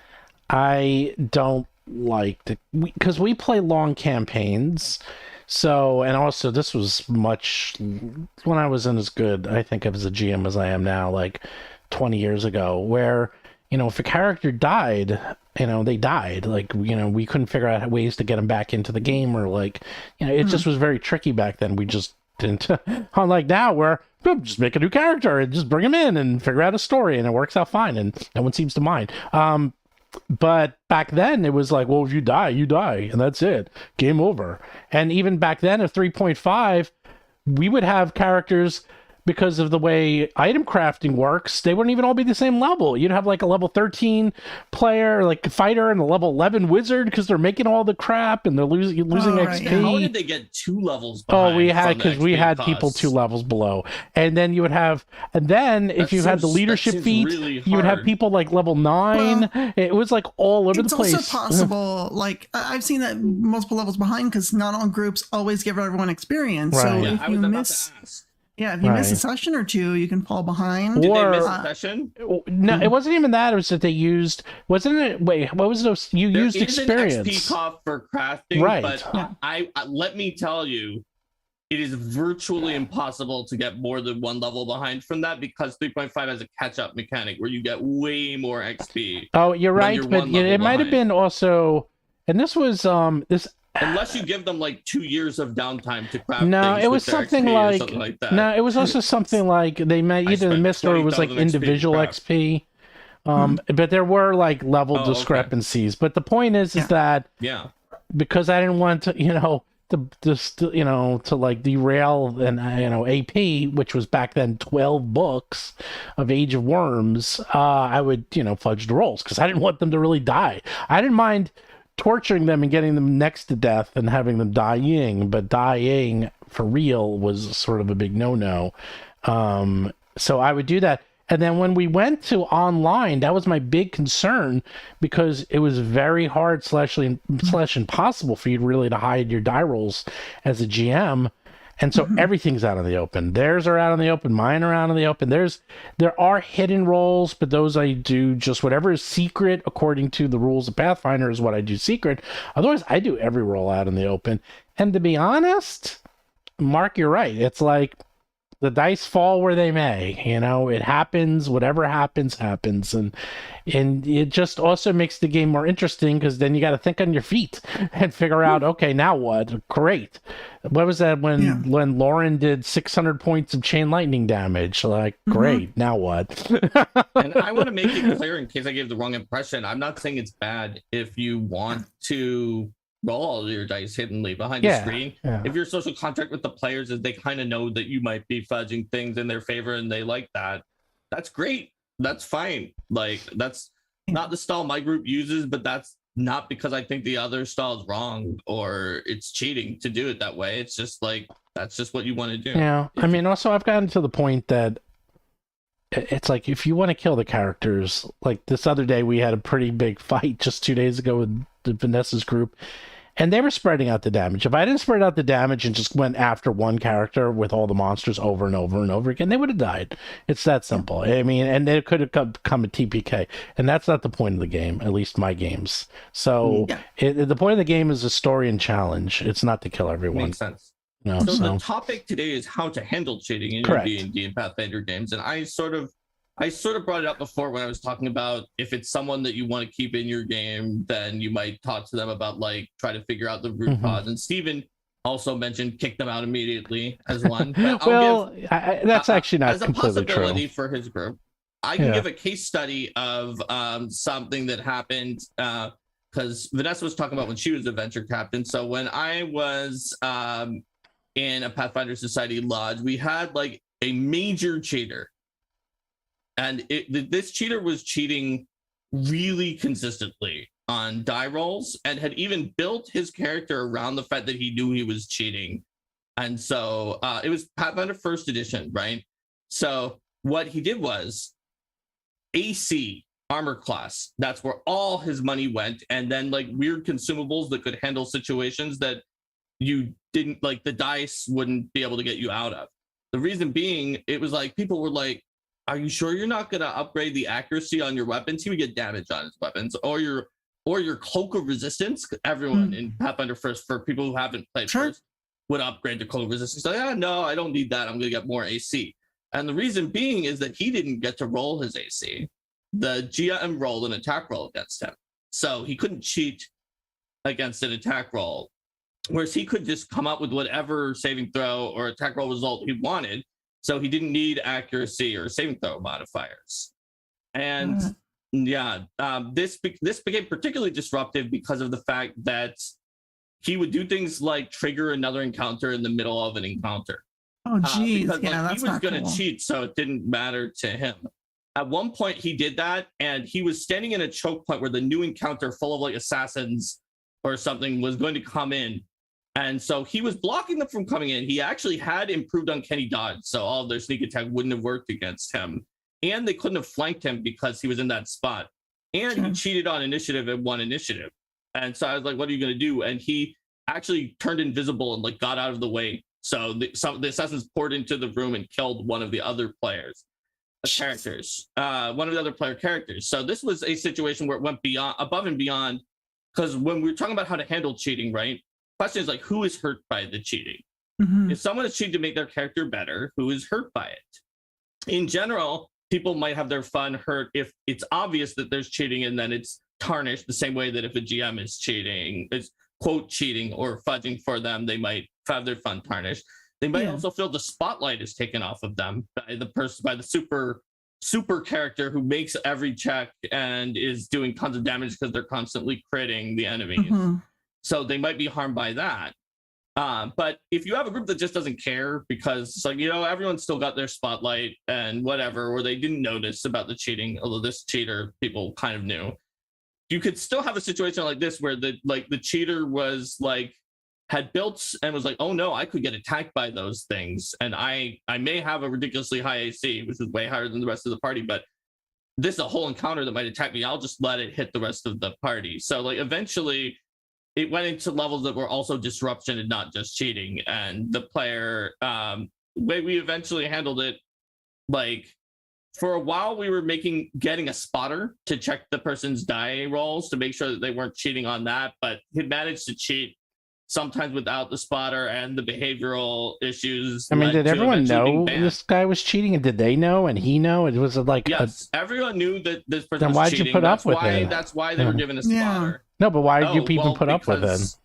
I don't like because we play long campaigns. So, and also this was much when I wasn't as good, I think, as a GM as I am now, like 20 years ago, where, if a character died, they died. Like, we couldn't figure out ways to get them back into the game, or like, it just was very tricky back then. We just didn't, unlike now where just make a new character and just bring them in and figure out a story and it works out fine and no one seems to mind. But back then it was like, well, if you die, and that's it. Game over. And even back then at 3.5, we would have characters because of the way item crafting works, they wouldn't even all be the same level. You'd have like a level 13 player, like fighter, and a level 11 wizard because they're making all the crap and they're losing right, XP. yeah. How did they get 2 levels Oh, behind we had from the because we XP had costs? people 2 levels below, and then you would have, and then if That you had the seems- leadership that seems feat, really you would have hard. people like level 9. It was like all over It's the place. also possible, like I've seen that multiple levels behind because not all groups always give everyone experience. So Right. Yeah, if I you was about miss, to ask. if you miss a Right. session or 2, you can fall behind. Did Or- they miss Uh, a session? No, it wasn't even that. It was that they used. Wasn't it? Wait, what was those? You There used is experience. an XP cost for crafting, Right. but Yeah. I let me tell you, it is virtually impossible to get more than 1 level behind from that because 3.5 has a catch-up mechanic where you get way more XP. Oh, you're When right, you're but one it level might have behind. been also. And this was this. Unless you give them like 2 years of downtime to craft No, things it was with their something XP or like, something like that. no, it was also something like they might I either spent missed or it was like 20,000 XP to individual craft. XP. But there were like level Oh, okay. discrepancies. But the point is Yeah. that Yeah. because I didn't want to, to like derail an AP, which was back then 12 books of Age of Worms, I would fudge the rolls because I didn't want them to really die. I didn't mind torturing them and getting them next to death and having them dying, but dying for real was sort of a big no-no. So I would do that. And then when we went to online, that was my big concern because it was very hard slash impossible for you really to hide your die rolls as a GM. And so everything's out in the open. Theirs are out in the open. Mine are out in the open. There are hidden roles, but those I do just whatever is secret according to the rules of Pathfinder is what I do secret. Otherwise, I do every roll out in the open. And to be honest, Mark, you're right. It's like the dice fall where they may. It happens. Whatever happens. And it just also makes the game more interesting because then you got to think on your feet and figure out, okay, now what? Great. What was that when Lauren did 600 points of chain lightning damage? Like, great. Now what? And I want to make it clear in case I gave the wrong impression. I'm not saying it's bad if you want to roll all your dice hiddenly behind the screen. Yeah. If your social contract with the players is they kind of know that you might be fudging things in their favor and they like that, that's great. That's fine. Like, that's not the style my group uses, but that's not because I think the other style is wrong or it's cheating to do it that way. It's just like, that's just what you want to do. Yeah. I mean, also, I've gotten to the point that it's like if you want to kill the characters, like this other day, we had a pretty big fight just 2 days ago with the Vanessa's group, and they were spreading out the damage. If I didn't spread out the damage and just went after one character with all the monsters over and over and over again, they would have died. It's that simple. I mean, and it could have come a TPK, and that's not the point of the game, at least my games. So the point of the game is a story and challenge. It's not to kill everyone. Makes sense. No, So the topic today is how to handle cheating in your D&D and Pathfinder games, and I sort of brought it up before when I was talking about if it's someone that you want to keep in your game, then you might talk to them about like try to figure out the root cause. And Steven also mentioned kick them out immediately as one. But well, that's actually not as a completely possibility true. for his group. I can give a case study of something that happened because Vanessa was talking about when she was a venture captain. So when I was in a Pathfinder Society lodge, we had like a major cheater. And this cheater was cheating really consistently on die rolls and had even built his character around the fact that he knew he was cheating. And so it was Pathfinder First Edition, right? So what he did was AC armor class. That's where all his money went. And then like weird consumables that could handle situations that you didn't like the dice wouldn't be able to get you out of. The reason being, it was like people were like, are you sure you're not going to upgrade the accuracy on your weapons? He would get damage on his weapons or your cloak of resistance. Everyone in Pathfinder First, for people who haven't played First, would upgrade the cloak of resistance. So, no, I don't need that. I'm going to get more AC. And the reason being is that he didn't get to roll his AC. The GM rolled an attack roll against him. So he couldn't cheat against an attack roll. Whereas he could just come up with whatever saving throw or attack roll result he wanted. So he didn't need accuracy or saving throw modifiers. And this became particularly disruptive because of the fact that he would do things like trigger another encounter in the middle of an encounter. Oh, geez. Because Yeah, like, that's he was not going to cool. cheat, so it didn't matter to him. At one point, he did that, and he was standing in a choke point where the new encounter full of like assassins or something was going to come in. And so he was blocking them from coming in. He actually had improved uncanny dodge, so all of their sneak attack wouldn't have worked against him. And they couldn't have flanked him because he was in that spot. And he cheated on initiative and won initiative. And so I was like, what are you going to do? And he actually turned invisible and like got out of the way. So the assassins poured into the room and killed one of the other players. One of the other player characters. So this was a situation where it went above and beyond, because when we were talking about how to handle cheating, right? Question is like, who is hurt by the cheating? Mhm. If someone is cheating to make their character better, who is hurt by it? In general, people might have their fun hurt if it's obvious that there's cheating, and then it's tarnished the same way that if a GM is cheating, is quote cheating or fudging for them, they might have their fun tarnished. They might also feel the spotlight is taken off of them by the super character who makes every check and is doing tons of damage because they're constantly critting the enemies. Mhm. So they might be harmed by that. But if you have a group that just doesn't care because it's like, everyone's still got their spotlight and whatever, or they didn't notice about the cheating, although this cheater people kind of knew, you could still have a situation like this where the cheater was like, had built and was like, oh no, I could get attacked by those things. And I may have a ridiculously high AC, which is way higher than the rest of the party, but this is a whole encounter that might attack me. I'll just let it hit the rest of the party. So like eventually it went into levels that were also disruption and not just cheating. And the player, way we eventually handled it, like for a while we were getting a spotter to check the person's die rolls to make sure that they weren't cheating on that, but he managed to cheat sometimes without the spotter, and the behavioral issues. I mean, did everyone know this guy was cheating, and did they know and he know? It was like yes, everyone knew that this person then was why'd cheating. You put up with it? That's why they were given a spotter. No, but why did you people put up with it?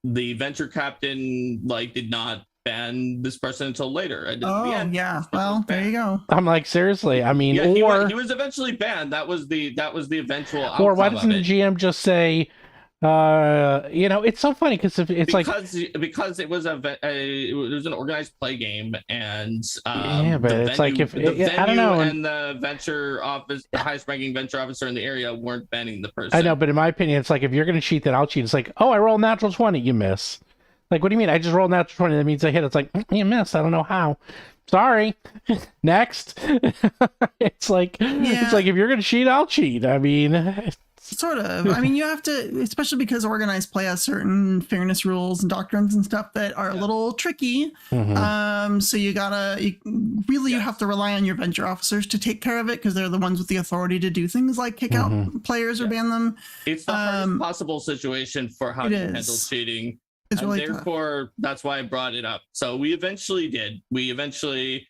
The venture captain did not ban this person until later. Yeah. Well, there you go. I'm like, seriously. I mean, he was eventually banned. That was the eventual outcome. Or why doesn't the GM just say, it's so funny because because it was an organized play game, and but it's like if the venue I don't know, and the venture office, the highest ranking venture officer in the area weren't banning the person. I know, but in my opinion, it's like if you're gonna cheat, then I'll cheat. It's like, oh, I rolled natural 20, you miss. Like, what do you mean? I just rolled natural 20. That means I hit. It's like, you miss. I don't know how. Sorry. Next. It's like if you're gonna cheat, I'll cheat. I mean. Sort of. I mean, you have to, especially because organized play has certain fairness rules and doctrines and stuff that are a little tricky. Mm-hmm. So you have to rely on your venture officers to take care of it because they're the ones with the authority to do things like kick out players or ban them. It's the hardest possible situation for how to handle cheating. It's really therefore, that's why I brought it up. So we eventually did. We eventually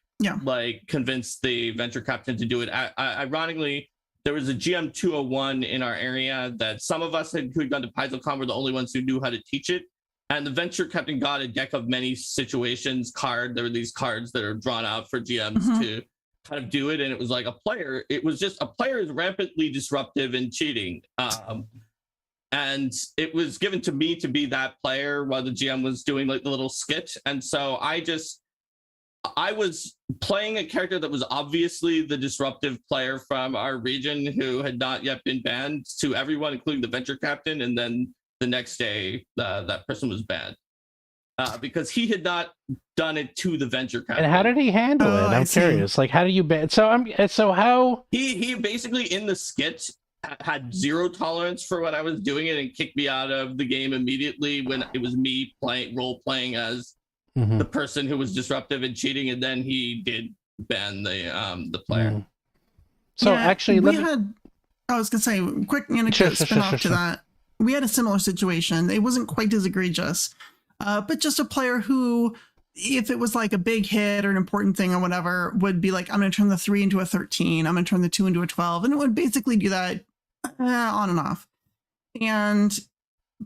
convinced the venture captain to do it. Ironically, there was a GM 201 in our area that some of us who had gone to PaizoCon were the only ones who knew how to teach it. And the venture captain got a deck of many situations card. There were these cards that are drawn out for GMs to kind of do it. And it was like a player is rampantly disruptive and cheating. And it was given to me to be that player while the GM was doing like the little skit. And so I was playing a character that was obviously the disruptive player from our region who had not yet been banned to everyone, including the venture captain. And then the next day, that person was banned because he had not done it to the venture captain. And how did he handle it? I'm curious. Like, how do you ban? So how he basically in the skit had zero tolerance for what I was doing it and kicked me out of the game immediately when it was me role playing as the person who was disruptive and cheating, and then he did ban the player. So actually, I was gonna say, quick anecdote spin off to that. We had a similar situation. It wasn't quite as egregious, but just a player who, if it was like a big hit or an important thing or whatever, would be like, I'm gonna turn the 3 into a 13. I'm gonna turn the 2 into a 12, and it would basically do that on and off. And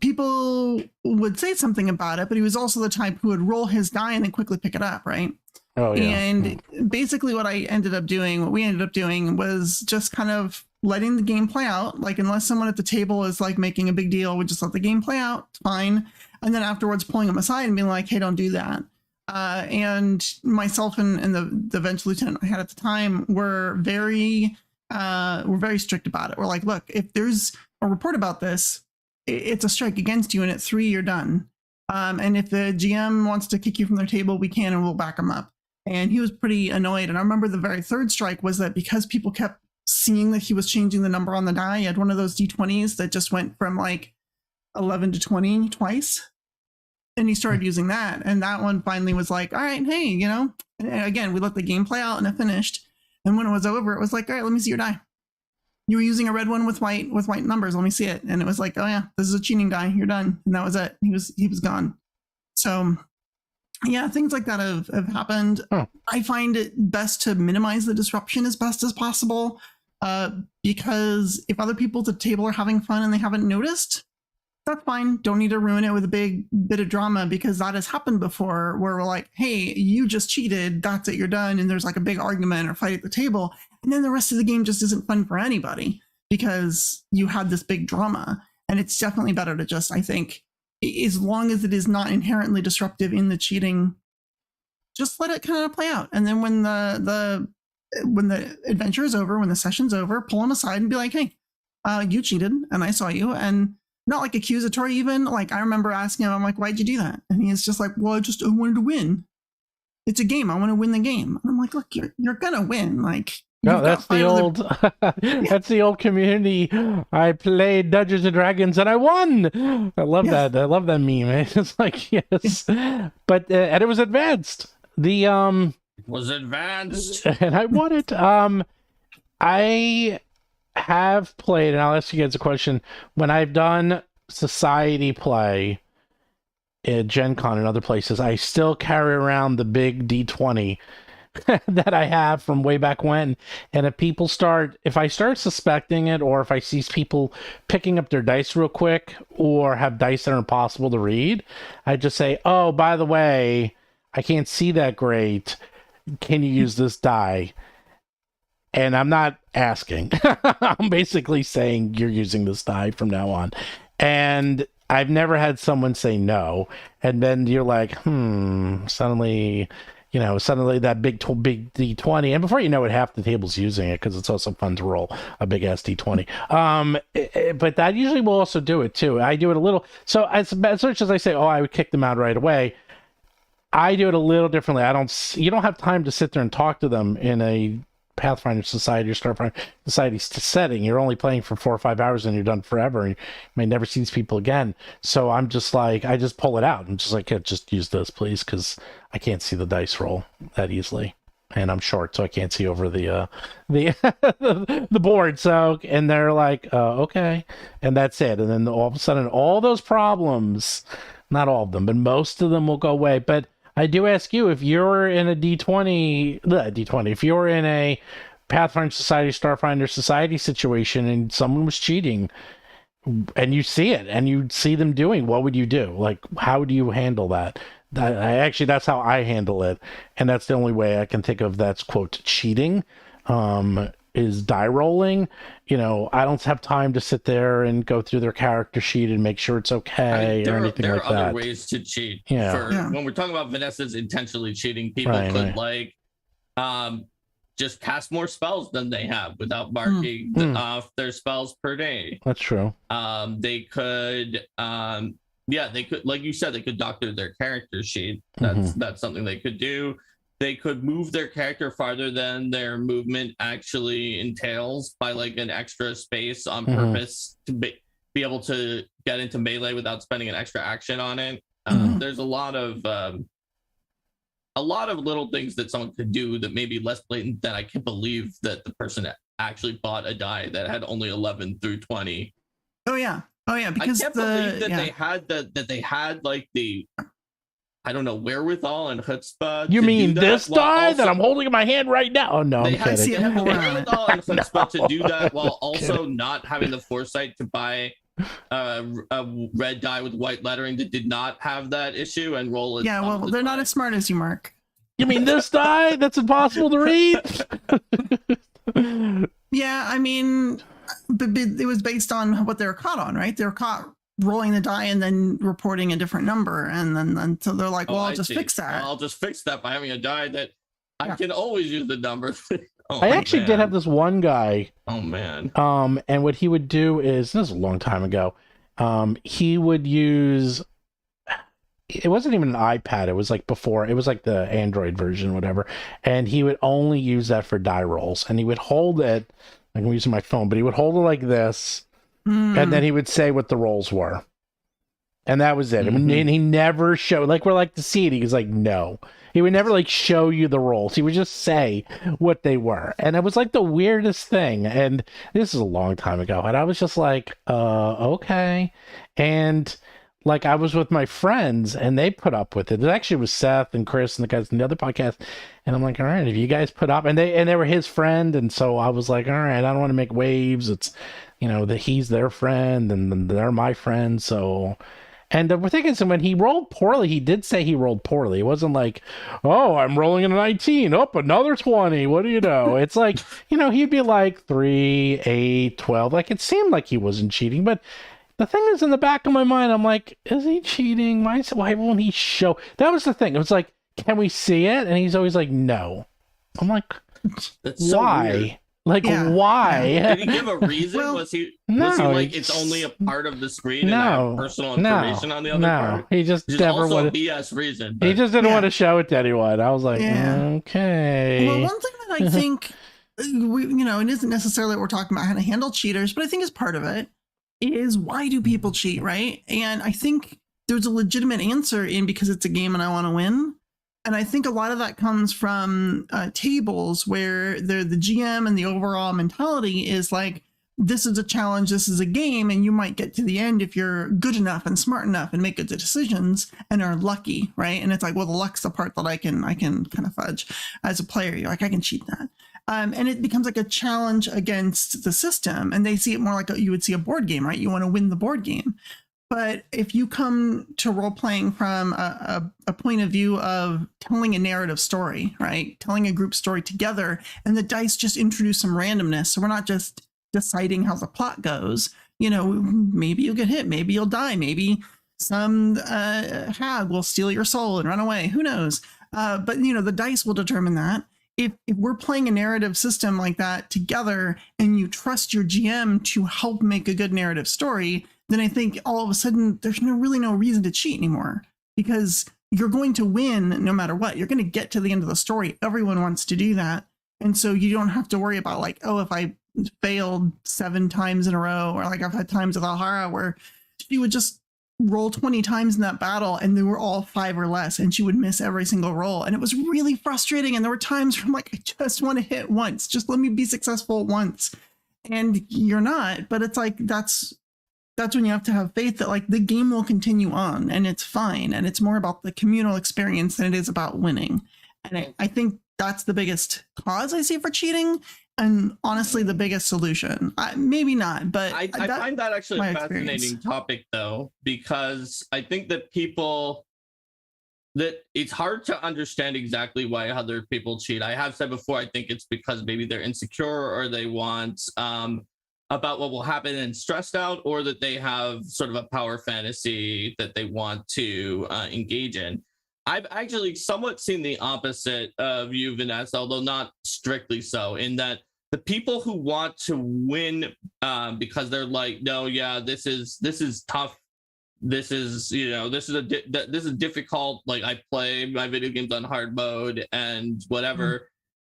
people would say something about it, but he was also the type who would roll his die and then quickly pick it up, right? Oh, yeah. And basically what we ended up doing was just kind of letting the game play out. Like, unless someone at the table is like making a big deal, we just let the game play out. It's fine. And then afterwards pulling them aside and being like, hey, don't do that. And myself and the bench lieutenant I had at the time were very strict about it. We're like, look, if there's a report about this, it's a strike against you, and at 3 you're done. And if the GM wants to kick you from their table, we can, and we'll back him up. And he was pretty annoyed. And I remember the very third strike was that because people kept seeing that he was changing the number on the die, he had one of those D20s that just went from like 11 to 20 twice. And he started using that. And that one finally was like, all right, hey, you know, and again, we let the game play out and it finished. And when it was over, it was like, all right, let me see your die. You were using a red one with white numbers. Let me see it. And it was like, oh yeah, this is a cheating die. You're done. And that was it. He was gone. So yeah, things like that have happened. Oh. I find it best to minimize the disruption as best as possible. Because if other people at the table are having fun and they haven't noticed, that's fine. Don't need to ruin it with a big bit of drama, because that has happened before where we're like, hey, you just cheated. That's it. You're done. And there's like a big argument or fight at the table. And then the rest of the game just isn't fun for anybody because you had this big drama. And it's definitely better to just, I think, as long as it is not inherently disruptive in the cheating, just let it kind of play out. And then when the adventure is over, when the session's over, pull them aside and be like, hey, you cheated and I saw you. And not like accusatory even. Like I remember asking him, I'm like, why'd you do that? And he's just like, well, I wanted to win. It's a game. I want to win the game. And I'm like, look, you're gonna win. Like, no, that's the old that's the old community. I played Dungeons and Dragons and I won. I love that. I love that meme. It's like, yes. But and it was advanced. The was advanced. And I won it. I have played, and I'll ask you guys a question. When I've done society play at Gen Con and other places, I still carry around the big D20 that I have from way back when. And if I start suspecting it, or if I see people picking up their dice real quick, or have dice that are impossible to read, I just say, oh, by the way, I can't see that great. Can you use this die? And I'm not asking. I'm basically saying you're using this die from now on. And I've never had someone say no. And then you're like, suddenly that big D20. And before you know it, half the table's using it, because it's also fun to roll a big ass D20. But that usually will also do it too. I do it a little. So as much as I say, oh, I would kick them out right away, I do it a little differently. You don't have time to sit there and talk to them in a Pathfinder Society or Starfinder Society setting. You're only playing for 4 or 5 hours and you're done forever, and you may never see these people again. So I'm just like, I just pull it out. I'm just like, yeah, just use this, please, because I can't see the dice roll that easily, and I'm short, so I can't see over the the board. So, and they're like, okay, and that's it. And then all of a sudden, all those problems, not all of them, but most of them will go away. But I do ask you, if you're in a if you're in a Pathfinder Society, Starfinder Society situation, and someone was cheating, and you see it, and you see them doing, what would you do? Like, how do you handle that? That's how I handle it, and that's the only way I can think of that's, quote, cheating, is die rolling. I don't have time to sit there and go through their character sheet and make sure it's okay or anything like that. There are other ways to cheat. Yeah. When we're talking about Vanessa's intentionally cheating, people could just cast more spells than they have without marking off their spells per day. That's true. They could, like you said, they could doctor their character sheet. That's something they could do. They could move their character farther than their movement actually entails by like an extra space on purpose to be able to get into melee without spending an extra action on it. There's a lot of little things that someone could do that may be less blatant than I can't believe that the person actually bought a die that had only 11 through 20. Oh yeah. Because I can't believe that they had like the, I don't know, wherewithal and chutzpah. You mean this die that I'm holding in my hand right now? Oh no, I'm kidding. Wherewithal and chutzpah to do that while also not having the foresight to buy a red die with white lettering that did not have that issue and roll it. Yeah, well, they're not as smart as you, Mark. You mean this die that's impossible to read? Yeah, I mean, but it was based on what they were caught on, right? They were caught rolling the die and then reporting a different number, and then so they're like, well, Oh, I'll I just see. fix that. I'll just fix that by having a die that I Yeah. can always use the number. Oh, I actually did man. have this one guy. Oh man. And what he would do is, this is a long time ago. He would use, it wasn't even an iPad. It was like before, it was like the Android version, whatever. And he would only use that for die rolls. And he would hold it, like I'm using my phone, but he would hold it like this. And then he would say what the rolls were. And that was it. Mhm. And he never showed, like, we're like to see it. He was like, no. He would never like show you the rolls. He would just say what they were. And it was like the weirdest thing. And this is a long time ago. And I was just like, okay. And like I was with my friends and they put up with it. It actually was Seth and Chris and the guys in the other podcast. And I'm like, all right, if you guys put up, and they were his friend. And so I was like, all right, I don't want to make waves. It's, you know, that he's their friend and they're my friend. So, and we're thinking, so when he rolled poorly, he did say he rolled poorly. It wasn't like, oh, I'm rolling a 19. Oh, another 20. What do you know? It's like, you know, he'd be like 3, 8, 12. Like, it seemed like he wasn't cheating. But the thing is, in the back of my mind, I'm like, is he cheating? Why won't he show? That was the thing. It was like, can we see it? And he's always like, no. I'm like, That's so why? weird. Like, Yeah. why? Did he give a reason? Well, was he no, like it's- it's only a part of the screen and I No, have personal information on the other no. part? He just Which is never also a wanted. BS reason. He but- just didn't Yeah. want to show it to anyone. I was like, Yeah. okay. Well, one thing that I think, it isn't necessarily what we're talking about how to handle cheaters, but I think is part of it is why do people cheat, right? And I think there's a legitimate answer in because it's a game and I want to win. And I think a lot of that comes from tables where the GM and the overall mentality is like, this is a challenge, this is a game, and you might get to the end if you're good enough and smart enough and make good decisions and are lucky, right? And it's like, well, the luck's the part that I can kind of fudge as a player. You're like, I can cheat that. And it becomes like a challenge against the system. And they see it more like you would see a board game, right? You want to win the board game. But if you come to role playing from a point of view of telling a narrative story, right? Telling a group story together, and the dice just introduce some randomness. So we're not just deciding how the plot goes. Maybe you'll get hit, maybe you'll die, maybe some hag will steal your soul and run away. Who knows? But the dice will determine that. If we're playing a narrative system like that together and you trust your GM to help make a good narrative story, then I think all of a sudden there's really no reason to cheat anymore because you're going to win no matter what. You're going to get to the end of the story. Everyone wants to do that. And so you don't have to worry about like, oh, if I failed 7 times in a row, or like I've had times with Alhara where she would just roll 20 times in that battle and they were all 5 or less and she would miss every single roll. And it was really frustrating. And there were times where I'm like, I just want to hit once. Just let me be successful once. And you're not, but it's like, that's when you have to have faith that like the game will continue on and it's fine. And it's more about the communal experience than it is about winning. And I think that's the biggest cause I see for cheating. And honestly, the biggest solution. Maybe not, but I find that actually a my fascinating experience. topic, though, because I think that it's hard to understand exactly why other people cheat. I have said before, I think it's because maybe they're insecure or they want about what will happen and stressed out, or that they have sort of a power fantasy that they want to engage in. I've actually somewhat seen the opposite of you, Vanessa, although not strictly so, in that the people who want to win because they're like, no, yeah, this is tough. This is this is difficult. Like I play my video games on hard mode and whatever.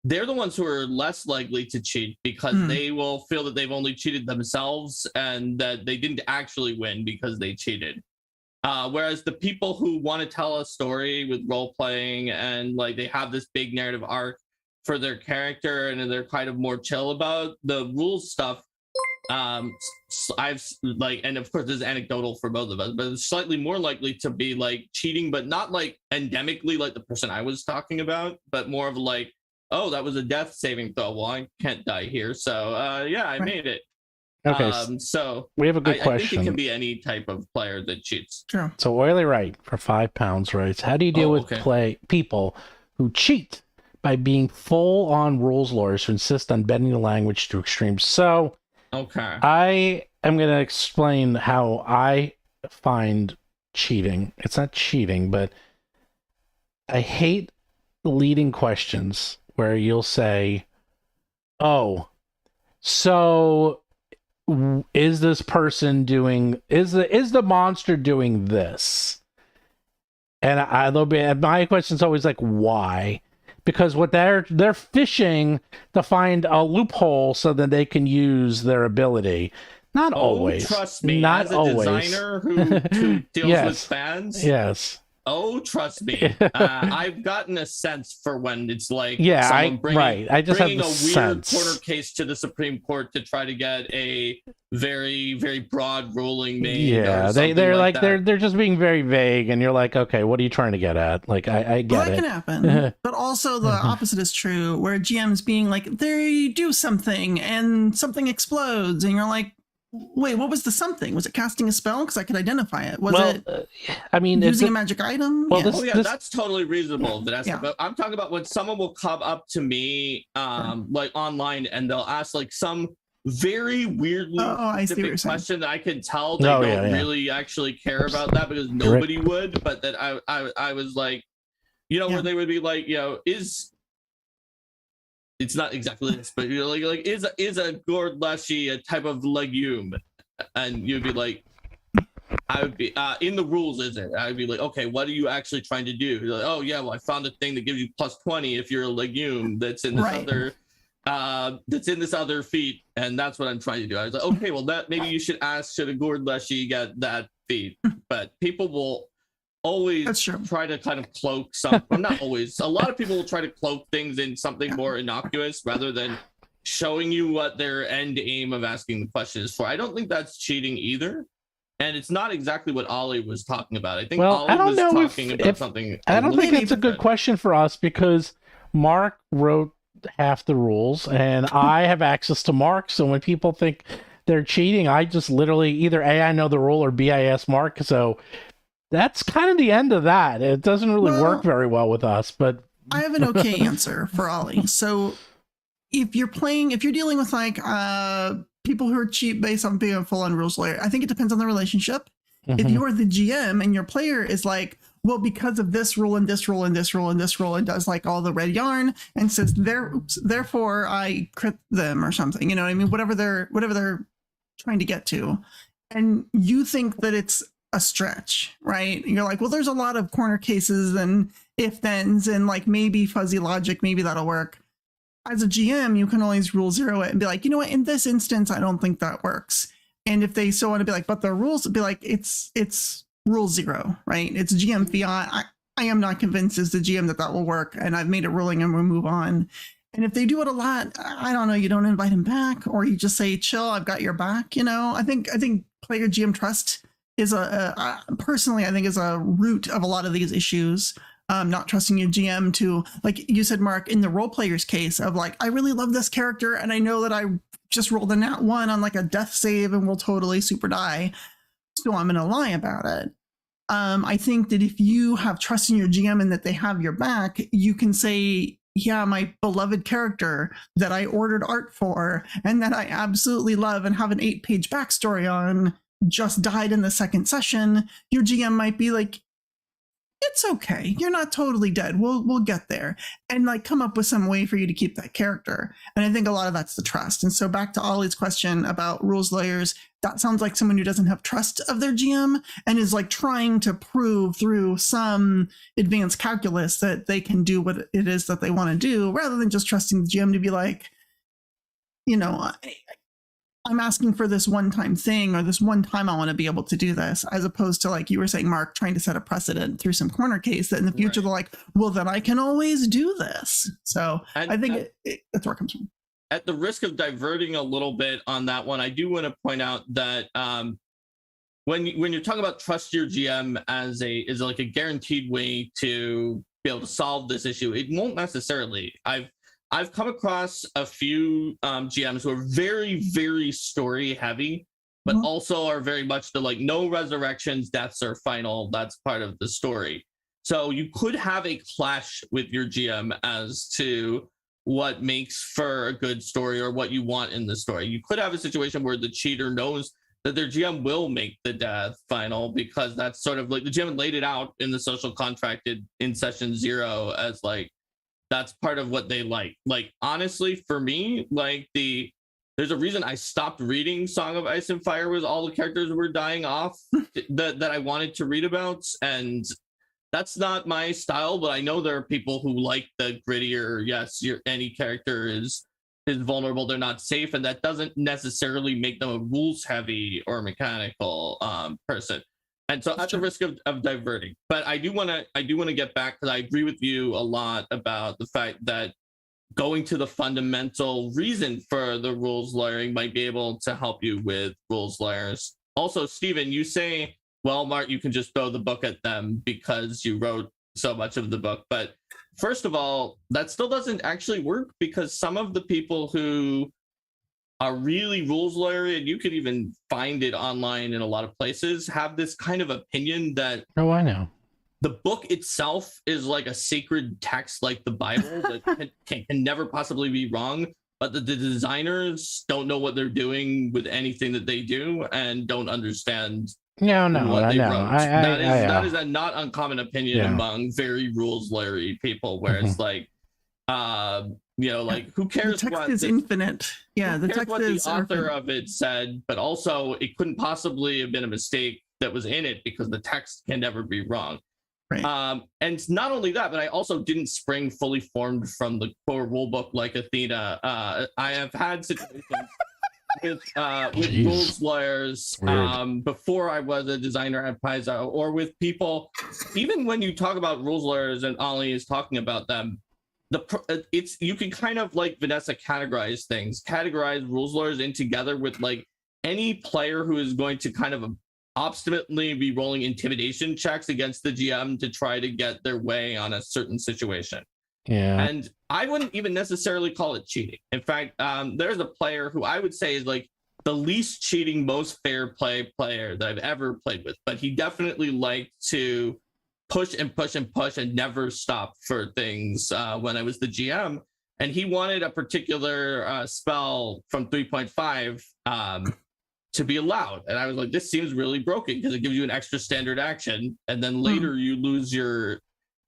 They're the ones who are less likely to cheat because they will feel that they've only cheated themselves and that they didn't actually win because they cheated. Whereas the people who want to tell a story with role playing and like they have this big narrative arc for their character and they're kind of more chill about the rules stuff. I've like, and of course this is anecdotal for both of us, but it's slightly more likely to be like cheating, but not like endemically like the person I was talking about, but more of like, oh, that was a death saving throw. Well, I can't die here, so yeah, I made it. Okay, so we have a good I question. think it can be any type of player that cheats. True. So Oily Right for £5 writes, how do you deal with people who cheat by being full-on rules lawyers who insist on bending the language to extremes? So Okay. I am going to explain how I find cheating. It's not cheating, but I hate leading questions where you'll say, "Oh, so is this person doing is the monster doing this?" And my question's always like, "Why?" Because what they're fishing to find a loophole so that they can use their ability. Not always. Trust me, not as a always. designer who deals with fans. Yes. Oh, trust me. I've gotten a sense for when it's like I just have bringing the a weird sense. corner case to the Supreme Court to try to get a very, very broad ruling made. Yeah, they're like they're just being very vague, and you're like, okay, what are you trying to get at? Like, I get that it. can happen, but also the opposite is true, where GMs being like, they do something and something explodes, and you're like, wait, what was the something? Was it casting a spell? Because I could identify it. Was it I mean, using a magic item? Well, that's totally reasonable. But I'm talking about when someone will come up to me, like online, and they'll ask like some very weirdly specific question that I can tell they don't really actually care about that because nobody would. But that I was like, where they would be like, it's not exactly this, but like is a gourd leshy a type of legume? And you'd be like, I would be in the rules, is it? I'd be like, okay, what are you actually trying to do? You're like, oh yeah, well I found a thing that gives you plus 20 if you're a legume that's in this other feat, and that's what I'm trying to do. I was like, okay, well that maybe you should ask, should a gourd leshy get that feat? But people will always try to kind of cloak some, well, not always, a lot of people will try to cloak things in something more innocuous rather than showing you what their end aim of asking the question is for. I don't think that's cheating either, and it's not exactly what Ollie was talking about. I think Ollie was talking about something. I don't think it's a good question for us because Mark wrote half the rules and I have access to Mark, so when people think they're cheating, I just literally either A, I know the rule, or B, I ask Mark. So that's kind of the end of that. It doesn't really work very well with us, but I have an okay answer for Ollie. So if you're dealing with like people who are cheap based on being a full-on rules lawyer, I think it depends on the relationship. If you are the GM and your player is like, well, because of this rule and this rule and this rule and this rule, and does like all the red yarn and says therefore I crit them or something, you know what I mean? Whatever they're trying to get to, and you think that it's a stretch, right? You're like, well, there's a lot of corner cases and if-thens and like maybe fuzzy logic, maybe that'll work. As a GM, you can always rule zero it and be like, you know what, in this instance, I don't think that works. And if they so want to be like, but the rules, be like, it's rule zero, right? It's GM fiat. I am not convinced as the GM that will work, and I've made a ruling and we'll move on. And if they do it a lot, I don't know, you don't invite him back, or you just say, chill, I've got your back. I think player GM trust is personally, I think is a root of a lot of these issues. Not trusting your GM to, like you said, Mark, in the role player's case of like, I really love this character and I know that I just rolled a nat 1 on like a death save and will totally super die, so I'm gonna lie about it. I think that if you have trust in your GM and that they have your back, you can say, yeah, my beloved character that I ordered art for and that I absolutely love and have an 8-page backstory on just died in the second session. Your GM might be like, it's okay, you're not totally dead, we'll get there, and like come up with some way for you to keep that character. And I think a lot of that's the trust. And so back to Ollie's question about rules lawyers, that sounds like someone who doesn't have trust of their GM and is like trying to prove through some advanced calculus that they can do what it is that they want to do, rather than just trusting the GM to be like, I'm asking for this one-time thing, or this one time I want to be able to do this, as opposed to, like you were saying, Mark, trying to set a precedent through some corner case that in the future they're like, well, then I can always do this. So I think that's where it comes from. At the risk of diverting a little bit on that one, I do want to point out that when you're talking about trust your GM as like a guaranteed way to be able to solve this issue, it won't necessarily. I've come across a few GMs who are very, very story heavy, but also are very much the like, no resurrections, deaths are final. That's part of the story. So you could have a clash with your GM as to what makes for a good story or what you want in the story. You could have a situation where the cheater knows that their GM will make the death final, because that's sort of like the GM laid it out in the social contract in session 0 as like that's part of what they like. Like honestly, for me, like there's a reason I stopped reading Song of Ice and Fire, was all the characters were dying off that I wanted to read about, and that's not my style. But I know there are people who like the grittier. Yes, any character is vulnerable, they're not safe, and that doesn't necessarily make them a rules heavy or mechanical person. And so at the risk of diverting, but I do want to get back, because I agree with you a lot about the fact that going to the fundamental reason for the rules lawyering might be able to help you with rules lawyers. Also, Stephen, you say, well, Mark, you can just throw the book at them because you wrote so much of the book. But first of all, that still doesn't actually work, because some of the people who are really rules lawyer, and you could even find it online in a lot of places, have this kind of opinion that, oh, I know, the book itself is like a sacred text, like the Bible, that can never possibly be wrong, but the designers don't know what they're doing with anything that they do and don't understand no, what I they know. wrote. That is a not uncommon opinion among very rules lawyery people, where it's like, like, who cares? The text is infinite. Yeah, the text what is the author of it said, but also it couldn't possibly have been a mistake that was in it, because the text can never be wrong. Right. And not only that, but I also didn't spring fully formed from the core rulebook like Athena. I have had situations with rules lawyers before I was a designer at Paizo, or with people, even when you talk about rules lawyers and Ollie is talking about them, you can kind of, like Vanessa, categorize rules lawyers in together with like any player who is going to kind of obstinately be rolling intimidation checks against the GM to try to get their way on a certain situation. Yeah. And I wouldn't even necessarily call it cheating. In fact, there's a player who I would say is like the least cheating, most fair play player that I've ever played with, but he definitely liked to push and push and push and never stop for things when I was the GM. And he wanted a particular spell from 3.5 to be allowed. And I was like, this seems really broken, because it gives you an extra standard action, and then later you lose your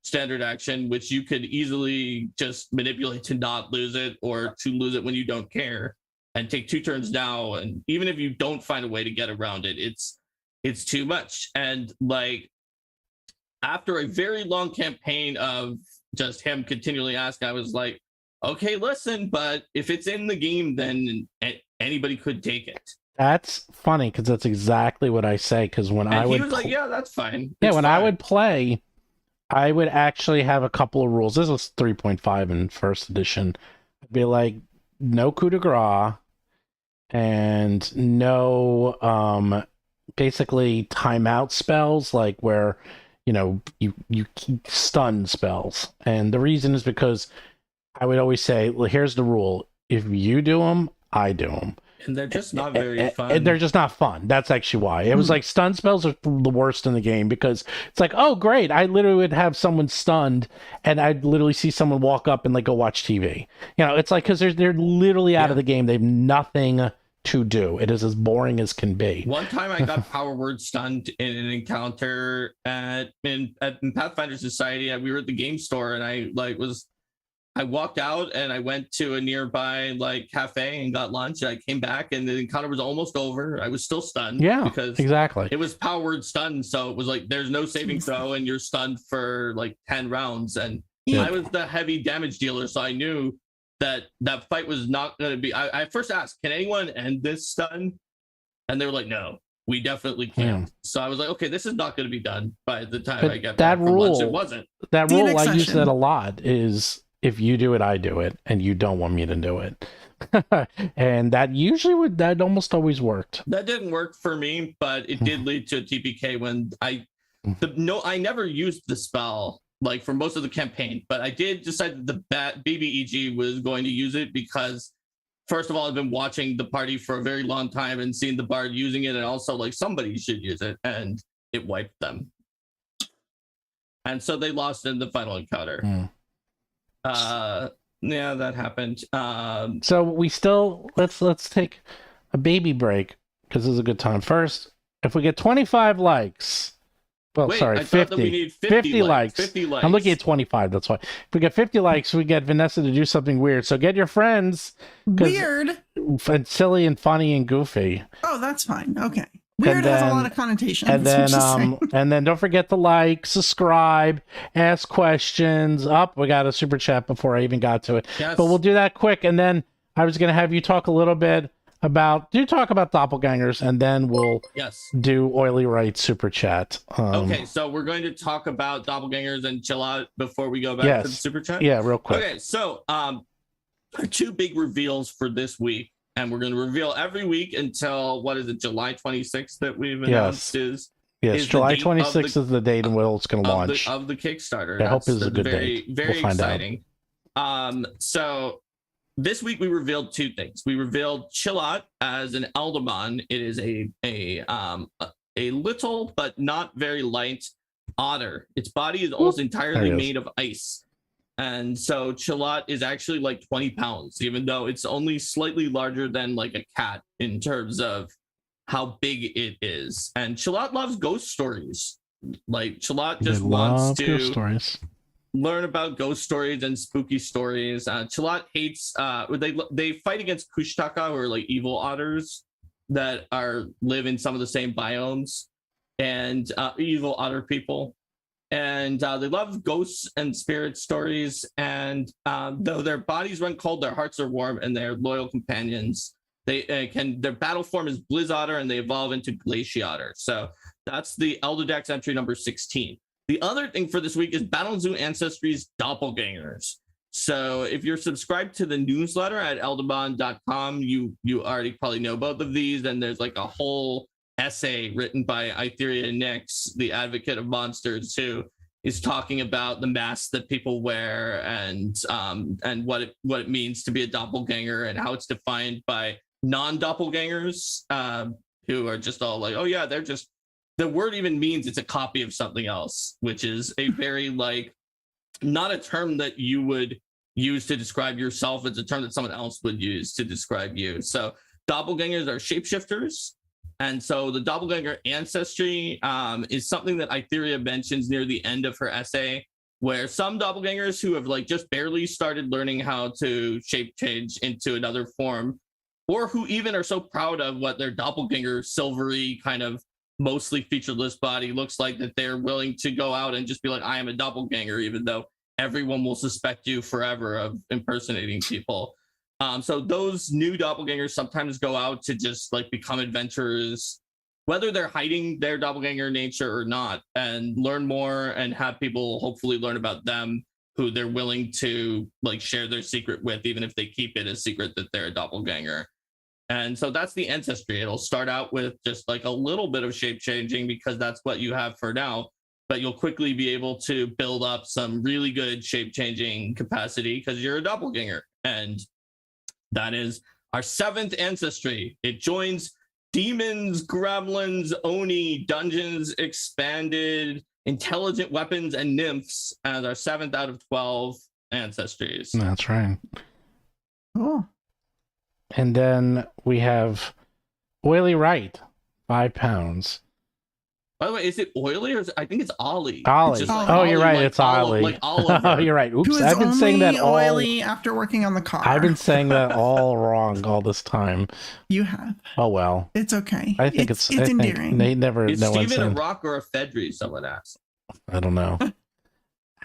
standard action, which you could easily just manipulate to not lose it, or to lose it when you don't care and take 2 turns now. And even if you don't find a way to get around it, it's too much. And like, after a very long campaign of just him continually asking, I was like, okay, listen, but if it's in the game, then anybody could take it. That's funny, because that's exactly what I say. Because when I would, he was like, "Yeah, that's fine." Yeah, when I would play, I would actually have a couple of rules. This was 3.5 in first edition. I'd be like, no coup de grace, and no basically timeout spells, like where you keep stun spells. And the reason is because I would always say, well, here's the rule: if you do them, I do them. And they're just not very fun. And they're just not fun. That's actually why. It was like stun spells are the worst in the game, because it's like, oh, great. I literally would have someone stunned, and I'd literally see someone walk up and like go watch TV. It's like, because they're literally out of the game. They have nothing to do. It is as boring as can be. One time I got power word stunned in an encounter at Pathfinder Society. We were at the game store, and I walked out and I went to a nearby cafe and got lunch. And I came back and the encounter was almost over. I was still stunned. Yeah, because exactly. It was power word stunned, so it was like there's no saving throw and you're stunned for 10 rounds. And I was the heavy damage dealer, so I knew that fight was not going to be. I first asked, "Can anyone end this stun?" And they were like, "No, we definitely can't." Yeah. So I was like, "Okay, this is not going to be done by the time I get that back from lunch." rule. It wasn't. That rule, I use that a lot. Is if you do it, I do it, and you don't want me to do it. And that almost always worked. That didn't work for me, but it did lead to a TPK when I never used the spell for most of the campaign, but I did decide that the BBEG was going to use it because, first of all, I've been watching the party for a very long time and seeing the bard using it, and also somebody should use it, and it wiped them. And so they lost in the final encounter. That happened. So we still let's take a baby break because this is a good time. First, if we get 25 likes, well, Wait, sorry, I thought that 50. we need 50 likes. 50 likes. I'm looking at 25. That's why. If we get 50 likes, we get Vanessa to do something weird. So get your friends. Weird. And silly and funny and goofy. Oh, that's fine. Okay. Weird has a lot of connotations. And then don't forget to like, subscribe, ask questions. We got a super chat before I even got to it. Yes. But we'll do that quick. And then I was going to have you talk a little bit about doppelgangers, and then we'll do Oily Right super chat. Okay, so we're going to talk about doppelgangers and chill out before we go back to the super chat. Yeah, real quick. Okay, so there are two big reveals for this week, and we're going to reveal every week until July 26th that we've announced is July 26th is the date and it's going to launch of the Kickstarter. I hope it's a good date. Very exciting. So this week we revealed two things. We revealed Chillat as an Eldamon. It is a little but not very light otter. Its body is almost entirely made of ice. And so Chillat is actually like 20 pounds, even though it's only slightly larger than like a cat in terms of how big it is. And Chillat loves ghost stories. Like Chillat just wants to learn about ghost stories and spooky stories. Chillat hates they fight against Kushtaka, who are like evil otters that live in some of the same biomes, and evil otter people. And they love ghosts and spirit stories. And though their bodies run cold, their hearts are warm, and they're loyal companions. Their battle form is Blizz Otter, and they evolve into Glaciator. So that's the Elderdex entry number 16. The other thing for this week is Battle Zoo Ancestry's Doppelgangers. So if you're subscribed to the newsletter at eldamon.com, you already probably know both of these. And there's like a whole essay written by Itheria Nix, the advocate of monsters, who is talking about the masks that people wear and what it means to be a doppelganger and how it's defined by non-doppelgangers who are just all like, oh yeah, they're just, the word even means it's a copy of something else, which is a very like not a term that you would use to describe yourself. It's a term that someone else would use to describe you. So doppelgangers are shapeshifters. And so the doppelganger ancestry is something that Itheria mentions near the end of her essay, where some doppelgangers who have like just barely started learning how to shape change into another form, or who even are so proud of what their doppelganger silvery kind of mostly featureless body looks like that they're willing to go out and just be like, I am a doppelganger, even though everyone will suspect you forever of impersonating people. So those new doppelgangers sometimes go out to just like become adventurers, whether they're hiding their doppelganger nature or not, and learn more and have people hopefully learn about them who they're willing to like share their secret with, even if they keep it a secret that they're a doppelganger. And so that's the ancestry. It'll start out with just like a little bit of shape changing because that's what you have for now, but you'll quickly be able to build up some really good shape changing capacity because you're a doppelganger. And that is our 7th ancestry. It joins demons, gremlins, oni, dungeons, expanded, intelligent weapons, and nymphs as our 7th out of 12 ancestries. That's right. Cool. And then we have Oily Right, 5 pounds. By the way, is it Oily or I think it's Ollie? Ollie. It's just You're right. like It's Ollie. Like Oliver. Oh, you're right. Oops. Who is I've been saying that all. Oily after working on the car. I've been saying that all wrong all this time. You have. Oh well. It's okay. I think it's endearing. They never. Is no Steven a rock or a Fedry? Someone asked. I don't know.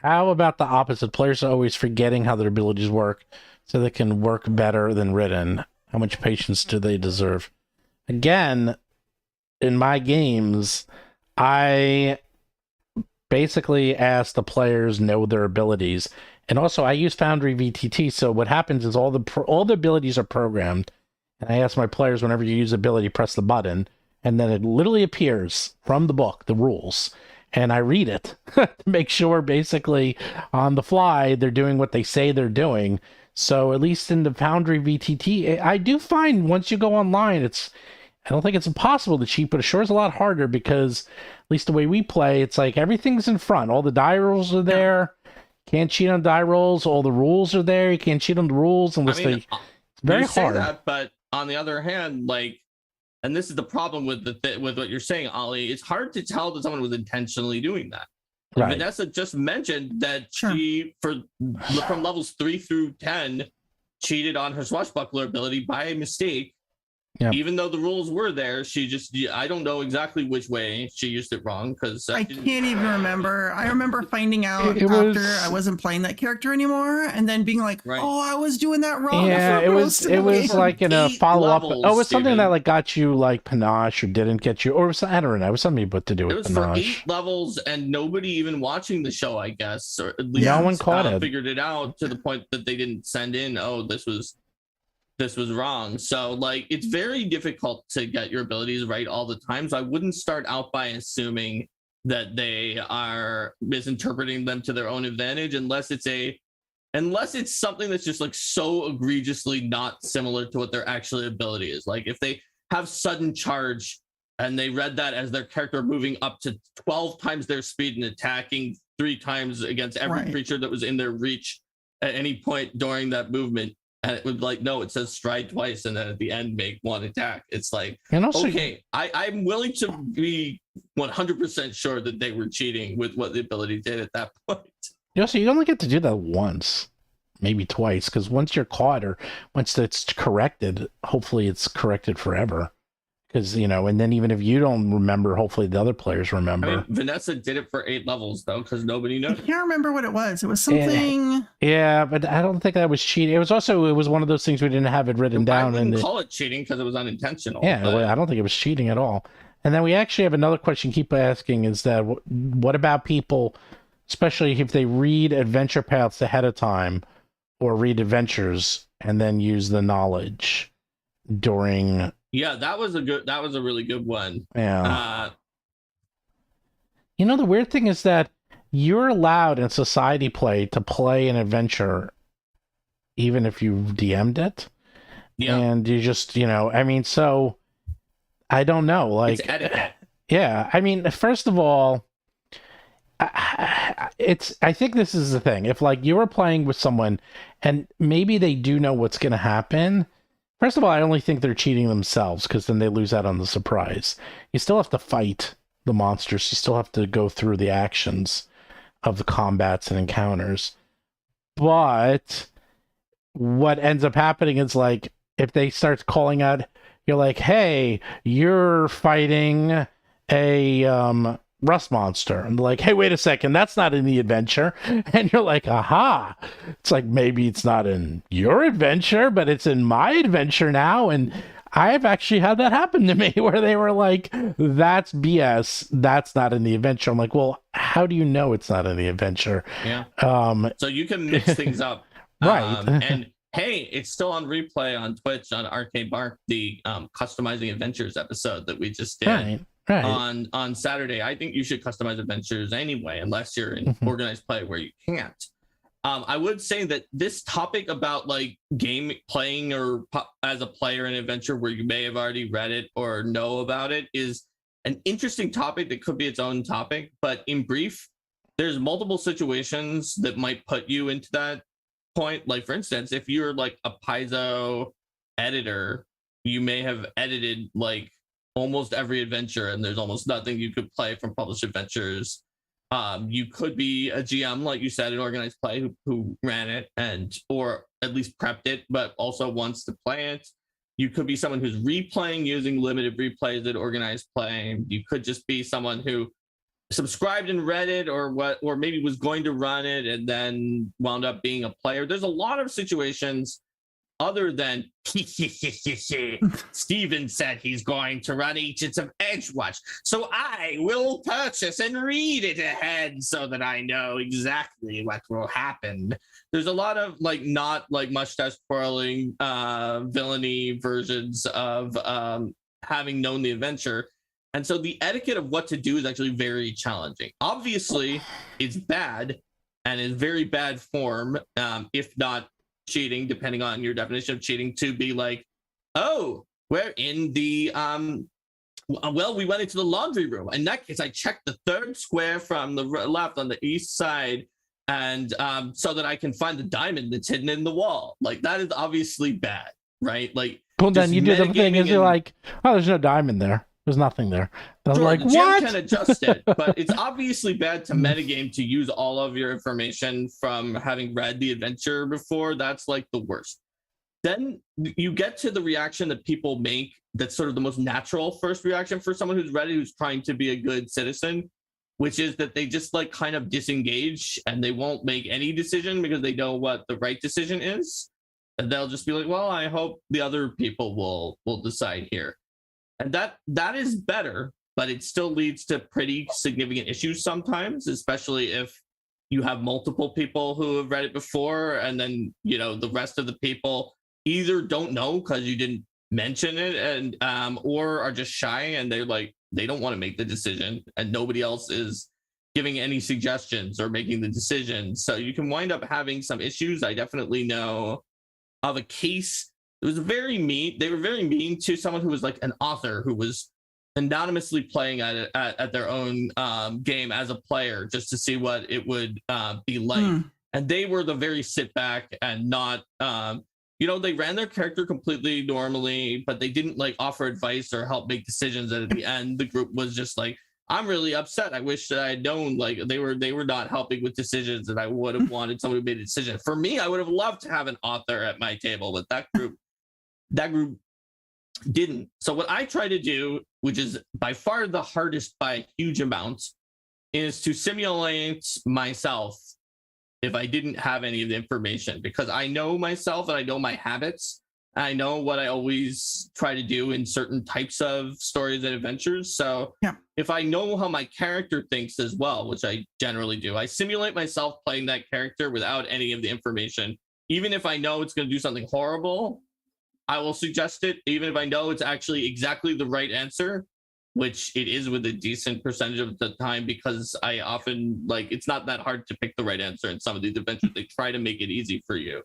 How about the opposite? Players are always forgetting how their abilities work, so they can work better than written. How much patience do they deserve? Again, in my games, I basically ask the players know their abilities, and also I use Foundry VTT. So what happens is all the abilities are programmed, and I ask my players whenever you use ability, press the button, and then it literally appears from the book, the rules, and I read it to make sure basically on the fly they're doing what they say they're doing. So at least in the Foundry VTT, I do find once you go online, I don't think it's impossible to cheat, but it sure is a lot harder because at least the way we play, it's like everything's in front. All the die rolls are there. Can't cheat on die rolls. All the rules are there. You can't cheat on the rules unless it's very hard. That, but on the other hand, like and this is the problem with with what you're saying, Ollie. It's hard to tell that someone was intentionally doing that. Right. Vanessa just mentioned that Sure. she, from levels 3 through 10, cheated on her swashbuckler ability by mistake. Yep. Even though the rules were there, I don't know exactly which way she used it wrong, because I can't even remember. I remember finding out after I wasn't playing that character anymore, and then being like, Right. "Oh, I was doing that wrong." Yeah, it was like in a 8 follow up. levels, Oh, it was something Steven. that like got you like panache or didn't get you, or I don't know. It was something to do It with was for panache. 8 levels, and nobody even watching the show, I guess, or at least No one caught it. figured it out to the point that they didn't send in, "Oh, this was wrong." So like, it's very difficult to get your abilities right all the time. So I wouldn't start out by assuming that they are misinterpreting them to their own advantage, unless it's something that's just like so egregiously not similar to what their actual ability is. Like if they have sudden charge and they read that as their character moving up to 12 times their speed and attacking 3 times against every creature that was in their reach at any point during that movement. And it would like, no, it says stride twice and then at the end make 1 attack. It's like, And also, okay, I'm willing to be 100% sure that they were cheating with what the ability did at that point. you only get to do that once, maybe twice, because once you're caught or once it's corrected, hopefully it's corrected forever. Because, and then even if you don't remember, hopefully the other players remember. I mean, Vanessa did it for 8 levels, though, because nobody I knows. can't remember what it was. It was something. Yeah, but I don't think that was cheating. It was one of those things we didn't have it written down. I wouldn't call it cheating because it was unintentional. Yeah, but... I don't think it was cheating at all. And then we actually have another question keep asking is that what about people, especially if they read adventure paths ahead of time or read adventures and then use the knowledge during... Yeah, that was a really good one. Yeah. The weird thing is that you're allowed in society play to play an adventure even if you've DM'd it. Yeah. And you just, so I don't know. Like, it's etiquette. Yeah. I mean, first of all, I think this is the thing. If like you were playing with someone and maybe they do know what's going to happen, first of all, I only think they're cheating themselves because then they lose out on the surprise. You still have to fight the monsters. You still have to go through the actions of the combats and encounters. But what ends up happening is like if they start calling out, you're like, hey, you're fighting a rust monster. And they're like, hey, wait a second, that's not in the adventure. And you're like, aha. It's like, maybe it's not in your adventure, but it's in my adventure now. And I've actually had that happen to me where they were like, that's BS. That's not in the adventure. I'm like, well, how do you know it's not in the adventure? Yeah. So you can mix things up. Right. And hey, it's still on replay on Twitch on Arcade Bark, the customizing adventures episode that we just did. Right. On Saturday. I think you should customize adventures anyway, unless you're in organized play where you can't. I would say that this topic about like game playing or as a player in an adventure where you may have already read it or know about it is an interesting topic that could be its own topic. But in brief, there's multiple situations that might put you into that point. Like, for instance, if you're like a Paizo editor, you may have edited like almost every adventure and there's almost nothing you could play from published adventures. You could be a GM, like you said, in organized play who ran it or at least prepped it, but also wants to play it. You could be someone who's replaying using limited replays at organized play. You could just be someone who subscribed and read it or maybe was going to run it and then wound up being a player. There's a lot of situations other than Steven said he's going to run Agents of Edgewatch, so I will purchase and read it ahead so that I know exactly what will happen. There's a lot of like not like mustache twirling villainy versions of having known the adventure, and so the etiquette of what to do is actually very challenging. Obviously, it's bad and is very bad form, if not cheating, depending on your definition of cheating, to be like, oh, we're in the we went into the laundry room. In that case, I checked the third square from the left on the east side, and so that I can find the diamond that's hidden in the wall. Like, that is obviously bad. right? Like, Well, then just you do the thing metagaming is you're and- like, oh, there's no diamond there. There's nothing there. And I'm Sure, like, the GM what? can adjust it, but it's obviously bad to metagame to use all of your information from having read the adventure before. That's like the worst. Then you get to the reaction that people make. That's sort of the most natural first reaction for someone who's ready, who's trying to be a good citizen, which is that they just like kind of disengage and they won't make any decision because they know what the right decision is. And they'll just be like, well, I hope the other people will decide here. And that is better, but it still leads to pretty significant issues sometimes, especially if you have multiple people who have read it before, and then the rest of the people either don't know because you didn't mention it, and or are just shy and they don't want to make the decision, and nobody else is giving any suggestions or making the decision. So you can wind up having some issues. I definitely know of a case. It was very mean. They were very mean to someone who was like an author who was anonymously playing at their own game as a player just to see what it would be like. And they were the very sit back and not, they ran their character completely normally, but they didn't like offer advice or help make decisions. And at the end, the group was just like, I'm really upset. I wish that I had known, like they were not helping with decisions, and I would have wanted someone who made a decision. For me, I would have loved to have an author at my table, but that group didn't. So what I try to do, which is by far the hardest by huge amounts, is to simulate myself if I didn't have any of the information, because I know myself and I know my habits. I know what I always try to do in certain types of stories and adventures. So if I know how my character thinks as well, which I generally do, I simulate myself playing that character without any of the information. Even if I know it's going to do something horrible, I will suggest it, even if I know it's actually exactly the right answer, which it is with a decent percentage of the time, because I often, like, it's not that hard to pick the right answer in some of these adventures. They try to make it easy for you,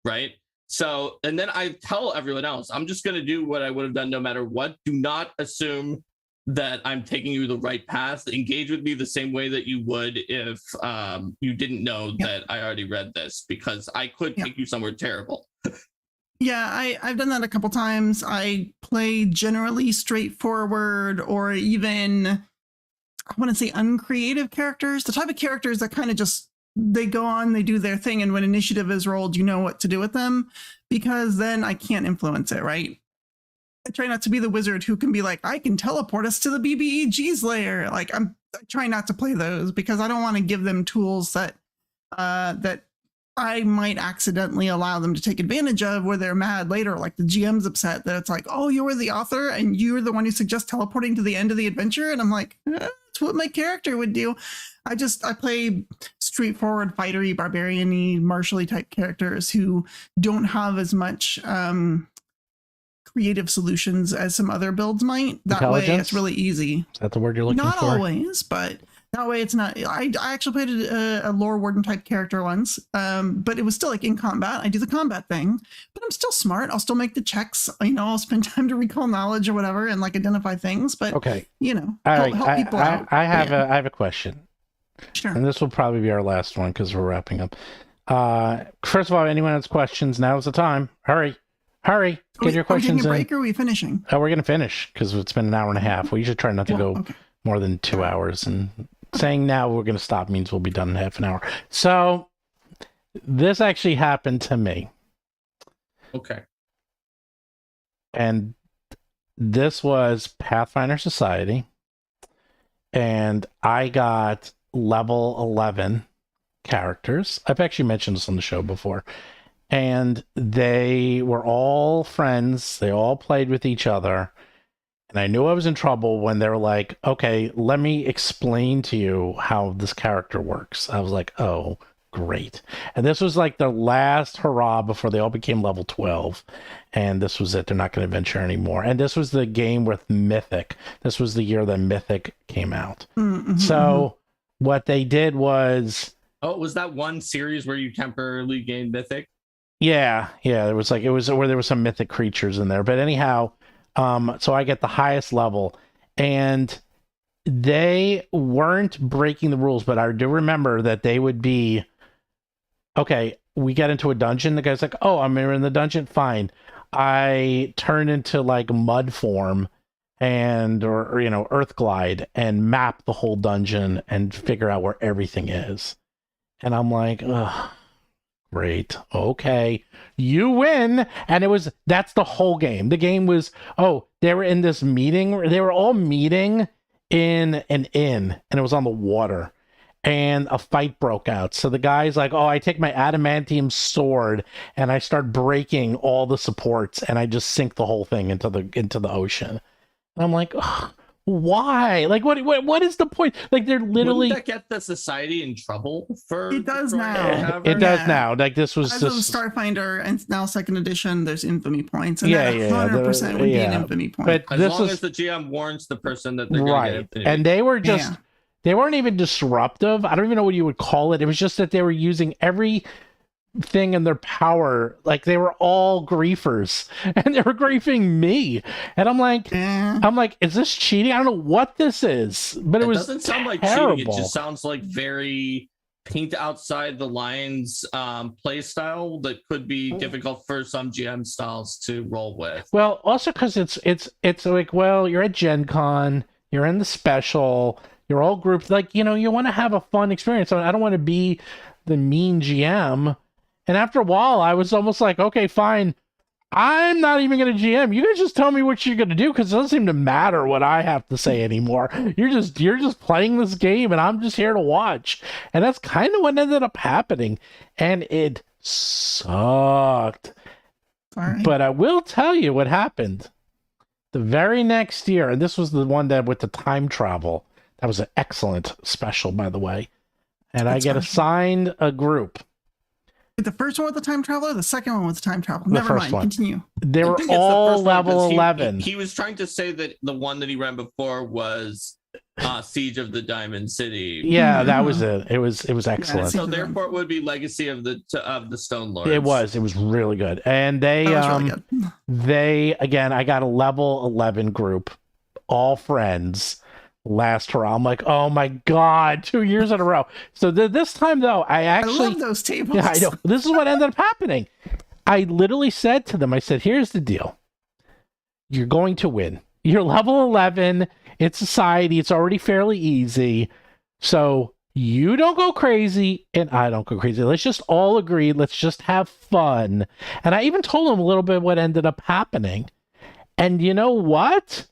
right? So, and then I tell everyone else, I'm just going to do what I would have done no matter what. Do not assume that I'm taking you the right path. Engage with me the same way that you would if you didn't know that I already read this, because I could take you somewhere terrible. Yeah, I've done that a couple times. I play generally straightforward, or even, I want to say, uncreative characters. The type of characters that kind of just, they go on, they do their thing, and when initiative is rolled, you know what to do with them, because then I can't influence it, right? I try not to be the wizard who can be like, I can teleport us to the BBEG's lair. Like, I try not to play those, because I don't want to give them tools that that I might accidentally allow them to take advantage of, where they're mad later, like the GM's upset that it's like, oh, you were the author and you're the one who suggests teleporting to the end of the adventure. And I'm like, that's what my character would do. I play straightforward, fightery, barbarian-y, martially type characters who don't have as much creative solutions as some other builds might. That way it's really easy. Is that the word you're looking for? Not always, but that way it's not. I actually played a lore warden type character once, but it was still like in combat. I do the combat thing, but I'm still smart. I'll still make the checks. I'll spend time to recall knowledge or whatever and like identify things. But okay, help people out. I have a question. Sure. And this will probably be our last one because we're wrapping up. First of all, anyone has questions, now's the time. Hurry. Get your questions in. Are we taking a break or are we finishing? Oh, we're going to finish because it's been an hour and a half. We usually try not to go more than 2 hours. And saying now we're going to stop means we'll be done in half an hour. So this actually happened to me. Okay. And this was Pathfinder Society. And I got level 11 characters. I've actually mentioned this on the show before. And they were all friends. They all played with each other. And I knew I was in trouble when they were like, okay, let me explain to you how this character works. I was like, oh, great. And this was like the last hurrah before they all became level 12. And this was it. They're not going to venture anymore. And this was the game with Mythic. This was the year that Mythic came out. So what they did was... Oh, was that one series where you temporarily gained Mythic? Yeah. It was where there was some mythic creatures in there. But anyhow, so I get the highest level, and they weren't breaking the rules, but I do remember that they would be, okay, we get into a dungeon. The guy's like, oh, I'm in the dungeon. Fine. I turn into like mud form and or you know earth glide and map the whole dungeon and figure out where everything is. And I'm like, ugh, great. Okay. You win. And that's the whole game. The game was, oh, they were in this meeting. They were all meeting in an inn and it was on the water. And a fight broke out. So the guy's like, oh, I take my adamantium sword and I start breaking all the supports and I just sink the whole thing into the ocean. And I'm like, ugh, why? Like, what is the point? Like, they're literally. Wouldn't that get the society in trouble for? It does destroying now. the tavern? It does now. Like, this was As just. of Starfinder and now second edition, there's infamy points, and Yeah, that yeah, 100% would be an infamy point. But As this long was as the GM warns the person that they're going right, to get infinity. and they were just. Yeah. They weren't even disruptive. I don't even know what you would call it. It was just that they were using everything in their power. Like they were all griefers, and they were griefing me. And I'm like, is this cheating? I don't know what this is, but it was doesn't sound like terrible. cheating. It just sounds like very paint outside the lines play style that could be difficult for some GM styles to roll with. Well, also because it's like, well, you're at Gen Con, you're in the special. You're all grouped, like, you know, you want to have a fun experience. I don't want to be the mean GM. And after a while, I was almost like, okay, fine. I'm not even going to GM. You guys just tell me what you're going to do because it doesn't seem to matter what I have to say anymore. You're just playing this game and I'm just here to watch. And that's kind of what ended up happening. And it sucked. Sorry. But I will tell you what happened. The very next year, and this was the one that with the time travel. That was an excellent special, by the way. And I get assigned a group. The first one with the time travel or the second one with the time travel? The Never first mind. one. Continue. They were I think it's the all first one, level 'cause 11. He was trying to say that the one that he ran before was Siege of the Diamond City. Yeah, that was it. It was excellent. So therefore, it would be Legacy of the Stone Lords. It was really good. And they That was really good. they again, I got a level 11 group, all friends. Last hurrah. I'm like, oh my god, 2 years in a row. So this time though, I love those tables. Yeah, I know. This is what ended up happening. I literally said to them, I said, here's the deal. You're going to win. You're level 11. It's society. It's already fairly easy. So you don't go crazy and I don't go crazy. Let's just all agree. Let's just have fun. And I even told them a little bit what ended up happening. And you know what?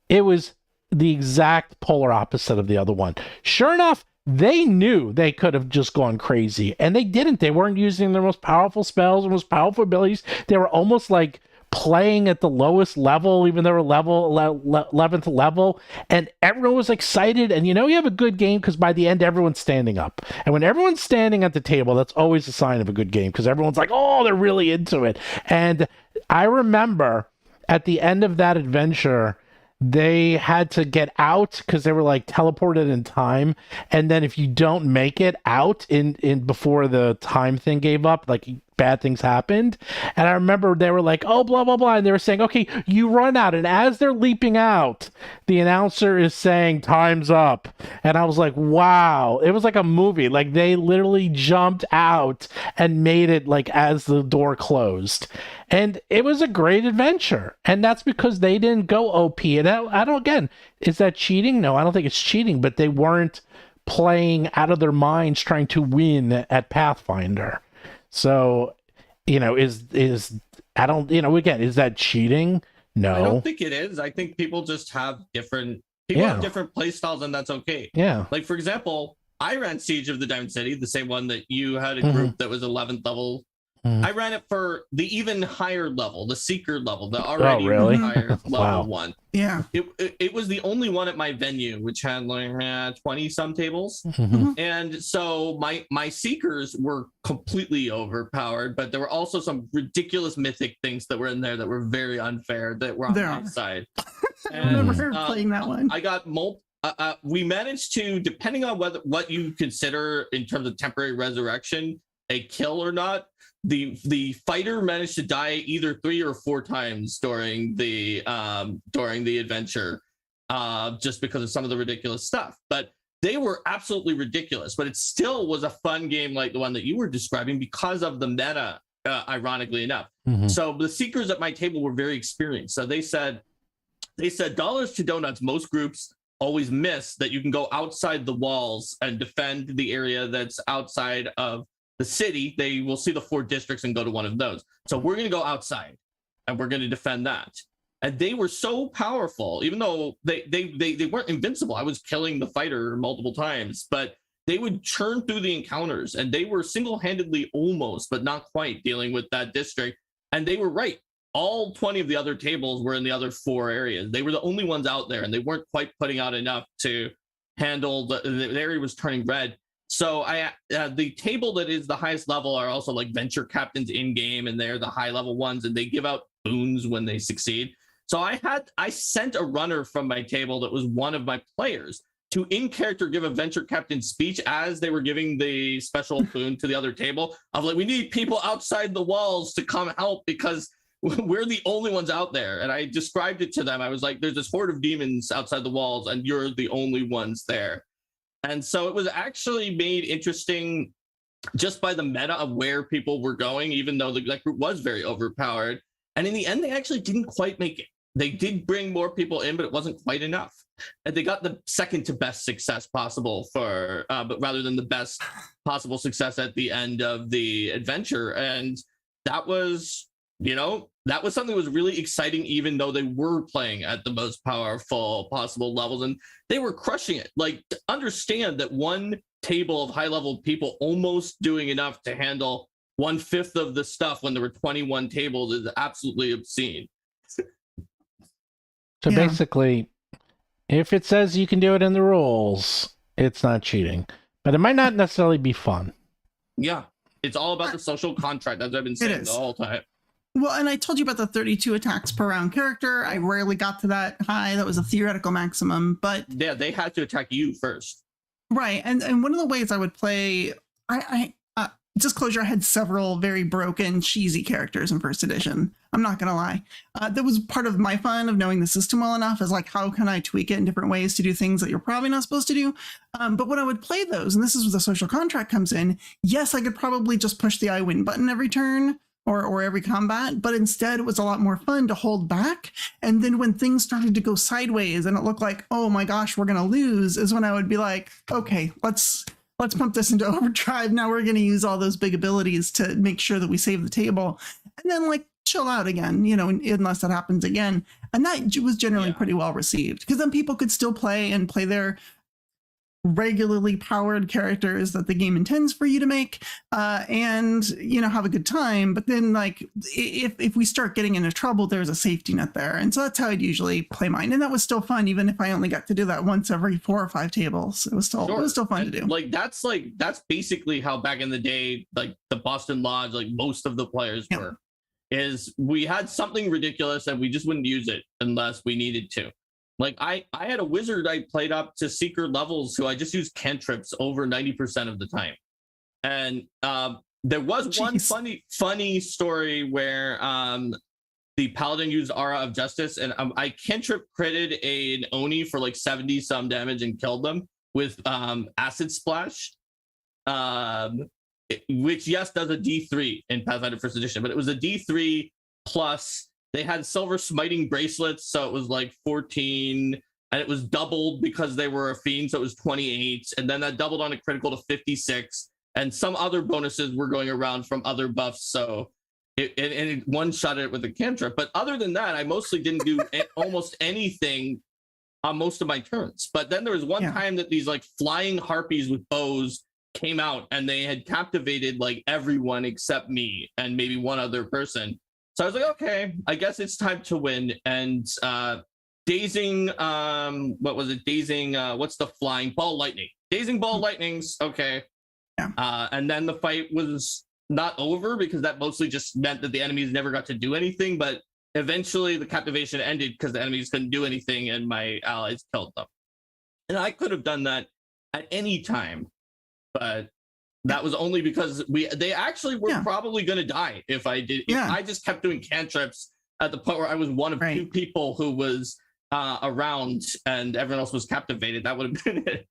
It was the exact polar opposite of the other one. Sure enough, they knew they could have just gone crazy, and they didn't. They weren't using their most powerful spells and most powerful abilities. They were almost like playing at the lowest level, even though they were 11th level, and everyone was excited. And you know you have a good game because by the end, everyone's standing up. And when everyone's standing at the table, that's always a sign of a good game because everyone's like, oh, they're really into it. And I remember at the end of that adventure, they had to get out because they were like teleported in time, and then if you don't make it out in before the time thing gave up, like bad things happened. And I remember they were like, oh, blah blah blah, and they were saying, okay, you run out, and as they're leaping out, the announcer is saying time's up. And I was like, wow, it was like a movie. Like they literally jumped out and made it like as the door closed. And it was a great adventure. And that's because they didn't go OP. And I don't, again, is that cheating? No, I don't think it's cheating, but they weren't playing out of their minds trying to win at Pathfinder. So, you know, I don't, you know, again, is that cheating? No. I don't think it is. I think people just have different play styles, and that's okay. Yeah. Like, for example, I ran Siege of the Diamond City, the same one that you had a group that was 11th level. I ran it for the even higher level, the Seeker level, the already higher level one. Yeah. It was the only one at my venue, which had like 20 some tables. And so my Seekers were completely overpowered, but there were also some ridiculous mythic things that were in there that were very unfair that were on my side. I remember playing that one. I got we managed to, depending on what you consider in terms of temporary resurrection, a kill or not, the fighter managed to die either 3 or 4 times during the adventure, just because of some of the ridiculous stuff. But they were absolutely ridiculous. But it still was a fun game like the one that you were describing because of the meta ironically enough. Mhm. So the seekers at my table were very experienced. So they said dollars to donuts. Most groups always miss that you can go outside the walls and defend the area that's outside of the city. They will see the 4 districts and go to one of those. So we're going to go outside and we're going to defend that. And they were so powerful, even though they weren't invincible. I was killing the fighter multiple times, but they would churn through the encounters, and they were single-handedly almost, but not quite, dealing with that district. And they were right. All 20 of the other tables were in the other 4 areas. They were the only ones out there, and they weren't quite putting out enough to handle the area was turning red. So the table that is the highest level are also like venture captains in game, and they're the high level ones, and they give out boons when they succeed. So I sent a runner from my table that was one of my players to in character give a venture captain speech as they were giving the special boon to the other table of like, we need people outside the walls to come help because we're the only ones out there. And I described it to them. I was like, there's this horde of demons outside the walls and you're the only ones there. And so it was actually made interesting just by the meta of where people were going, even though that group was very overpowered. And in the end, they actually didn't quite make it. They did bring more people in, but it wasn't quite enough. And they got the second to best success possible but rather than the best possible success at the end of the adventure. And that was, that was something that was really exciting, even though they were playing at the most powerful possible levels and they were crushing it. Like, to understand that one table of high level people almost doing enough to handle 1/5 of the stuff when there were 21 tables is absolutely obscene. So basically, if it says you can do it in the rules, it's not cheating. But it might not necessarily be fun. Yeah. It's all about the social contract, as I've been saying the whole time. Well, and I told you about the 32 attacks per round character. I rarely got to that high. That was a theoretical maximum. But yeah, they had to attack you first. Right. And one of the ways I would play, disclosure, I had several very broken, cheesy characters in first edition. I'm not going to lie. That was part of my fun of knowing the system well enough, is like, how can I tweak it in different ways to do things that you're probably not supposed to do? But when I would play those, and this is where the social contract comes in, yes, I could probably just push the I win button every turn or every combat, but instead it was a lot more fun to hold back. And then when things started to go sideways and it looked like, oh my gosh, we're going to lose, is when I would be like, okay, let's pump this into overdrive. Now we're going to use all those big abilities to make sure that we save the table, and then like chill out again, unless that happens again. And that was generally pretty well received, because then people could still play their regularly powered characters that the game intends for you to make, and have a good time. But then, like, if we start getting into trouble, there's a safety net there. And so that's how I'd usually play mine, and that was still fun, even if I only got to do that once every 4 or 5 tables. It was still fun to do. That's basically how back in the day, like the Boston Lodge, like most of the players were, is we had something ridiculous and we just wouldn't use it unless we needed to. Like I had a wizard I played up to seeker levels who I just used cantrips over 90% of the time. And there was one funny story where the paladin used Aura of Justice, and I cantrip critted an Oni for like 70 some damage and killed them with Acid Splash, which yes does a D3 in Pathfinder First Edition, but it was a D3 plus. They had silver smiting bracelets, so it was like 14, and it was doubled because they were a fiend, so it was 28, and then that doubled on a critical to 56, and some other bonuses were going around from other buffs, so it one-shot it with a cantrip. But other than that, I mostly didn't do almost anything on most of my turns. But then there was one time that these like flying harpies with bows came out, and they had captivated like everyone except me and maybe one other person. So I was like, okay, I guess it's time to win. And dazing, what was it? Dazing, what's the flying? Ball lightning. Dazing ball lightnings, okay. Yeah. And then the fight was not over because that mostly just meant that the enemies never got to do anything. But eventually the captivation ended because the enemies couldn't do anything and my allies killed them. And I could have done that at any time, but that was only because they actually were probably going to die if I did. If I just kept doing cantrips at the point where I was one of 2 people who was around and everyone else was captivated. That would have been it.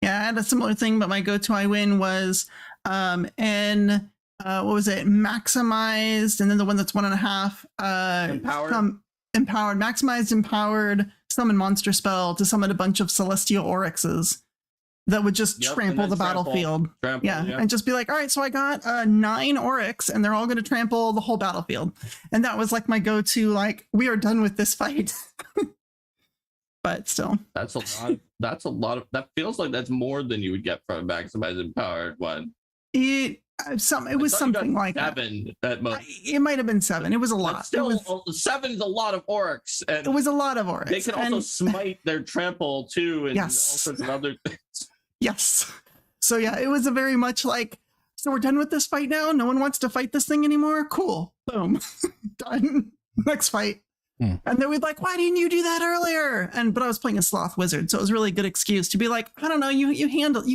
Yeah, I had a similar thing, but my go-to I win was an what was it? Maximized, and then the one that's 1.5. Empowered, maximized, empowered, summon monster spell to summon a bunch of celestial oryxes that would just trample the battlefield. And just be like, all right, so I got 9 oryx, and they're all going to trample the whole battlefield. And that was like my go-to, like, we are done with this fight. But still, that's a lot of that. Feels like that's more than you would get from a maximized empowered one. It was something like 7 at most. It might have been 7. It was a lot. But still, 7 is a lot of oryx. And it was a lot of oryx. They can also smite their trample too, and all sorts of other things. Yes. So yeah, it was a very much like, so we're done with this fight now. No one wants to fight this thing anymore. Cool. Boom. Done. Next fight. And then we'd like, why didn't you do that earlier? But I was playing a sloth wizard, so it was a really good excuse to be like, I don't know, you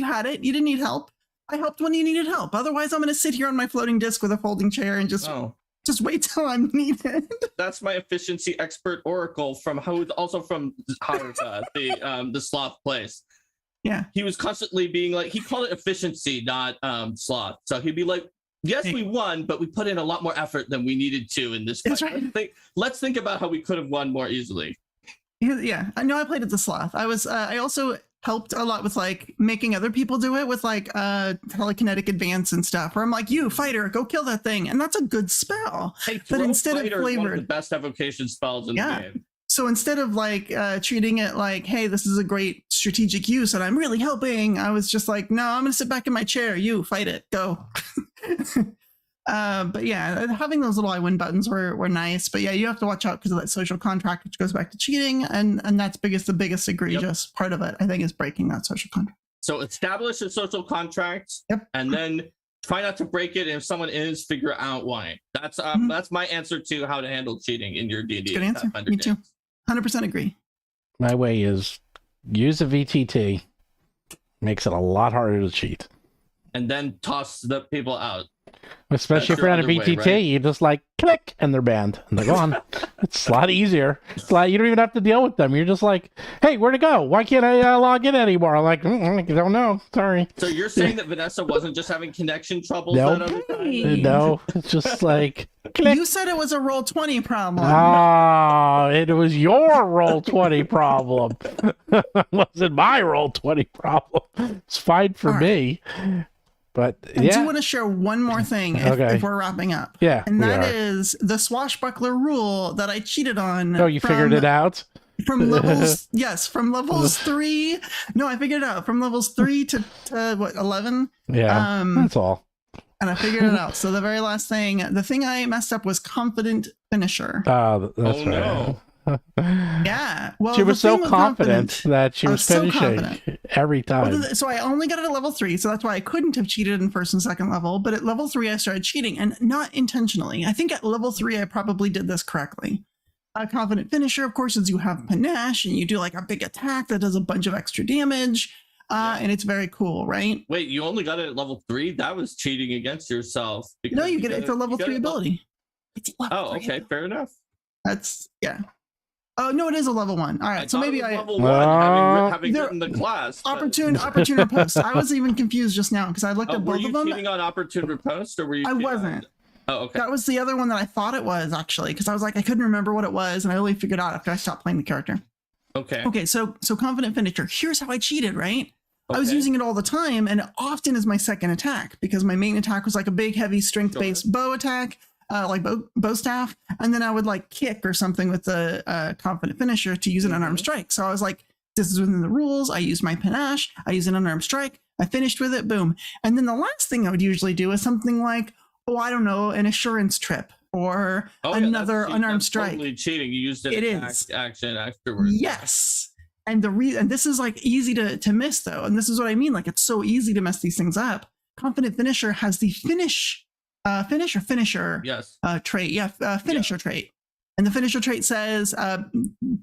had it. You didn't need help. I helped when you needed help. Otherwise, I'm going to sit here on my floating disc with a folding chair and just wait till I'm needed. That's my efficiency expert oracle who's also from the sloth place. Yeah. He was constantly being like, he called it efficiency, not sloth. So he'd be like, yes, we won, but we put in a lot more effort than we needed to in this fight. That's right. Let's think about how we could have won more easily. Yeah, I know I played at the sloth. I also helped a lot with like making other people do it with like telekinetic advance and stuff, where I'm like, you fighter, go kill that thing. And that's a good spell. Hey, but instead of flavored, one of the best evocation spells in the game. So instead of like treating it like, hey, this is a great strategic use and I'm really helping, I was just like, no, I'm going to sit back in my chair. You fight it. Go. But yeah, having those little I win buttons were nice. But yeah, you have to watch out because of that social contract, which goes back to cheating. And that's the biggest egregious part of it, I think, is breaking that social contract. So establish a social contract and then try not to break it. And if someone is, figure out why. That's my answer to how to handle cheating in your D&D. Good answer. Me too. 100% agree. My way is use a VTT. Makes it a lot harder to cheat. And then toss the people out. Especially if you're on a VTT, right? You just like click and they're banned and they're gone. It's a lot easier. It's like you don't even have to deal with them. You're just like, hey, where'd it go? Why can't I log in anymore? I'm like, I don't know. Sorry. So you're saying that Vanessa wasn't just having connection troubles? No, it's just like click. You said it was a Roll20 problem. It was your Roll20 problem. It wasn't my Roll20 problem. It's fine for me. But I do want to share one more thing if we're wrapping up. Yeah. And that is the swashbuckler rule that I cheated on. Oh, you figured it out? From levels, yes, from levels 3. No, I figured it out. From levels 3 to what, 11? Yeah, that's all. And I figured it out. So the very last thing, the thing I messed up was confident finisher. Oh, that's right. No. Yeah. Well, she was so confident that she was finishing every time. Well, so I only got it at level 3, so that's why I couldn't have cheated in first and second level. But at level 3, I started cheating, and not intentionally. I think at level 3, I probably did this correctly. A confident finisher, of course, is you have panache and you do like a big attack that does a bunch of extra damage. And it's very cool, right? Wait, you only got it at level 3? That was cheating against yourself. No, you get it. It's a level 3 ability. It's a level 3 okay, fair enough. That's Oh no, it is a level 1. All right, so maybe level 1 having written the class. Opportune riposte. I was even confused just now because I looked at both of them. Were you cheating on opportune riposte, or were you? I wasn't. Oh, okay. That was the other one that I thought it was actually, because I was like, I couldn't remember what it was, and I only figured out after I stopped playing the character. Okay. So confident finisher. Here's how I cheated, right? Okay. I was using it all the time, and it often is my second attack because my main attack was like a big, heavy, strength-based bow attack. Like bow staff, and then I would like kick or something with the confident finisher to use an unarmed strike. So I was like, this is within the rules. I used my panache. I use an unarmed strike. I finished with it. Boom. And then the last thing I would usually do is something like, I don't know, an assurance trip or another unarmed strike. Totally cheating. You used an action afterwards. Yes. And this is like easy to miss though. And this is what I mean. Like it's so easy to mess these things up. Confident finisher has the finisher trait. Finisher trait. And the finisher trait says,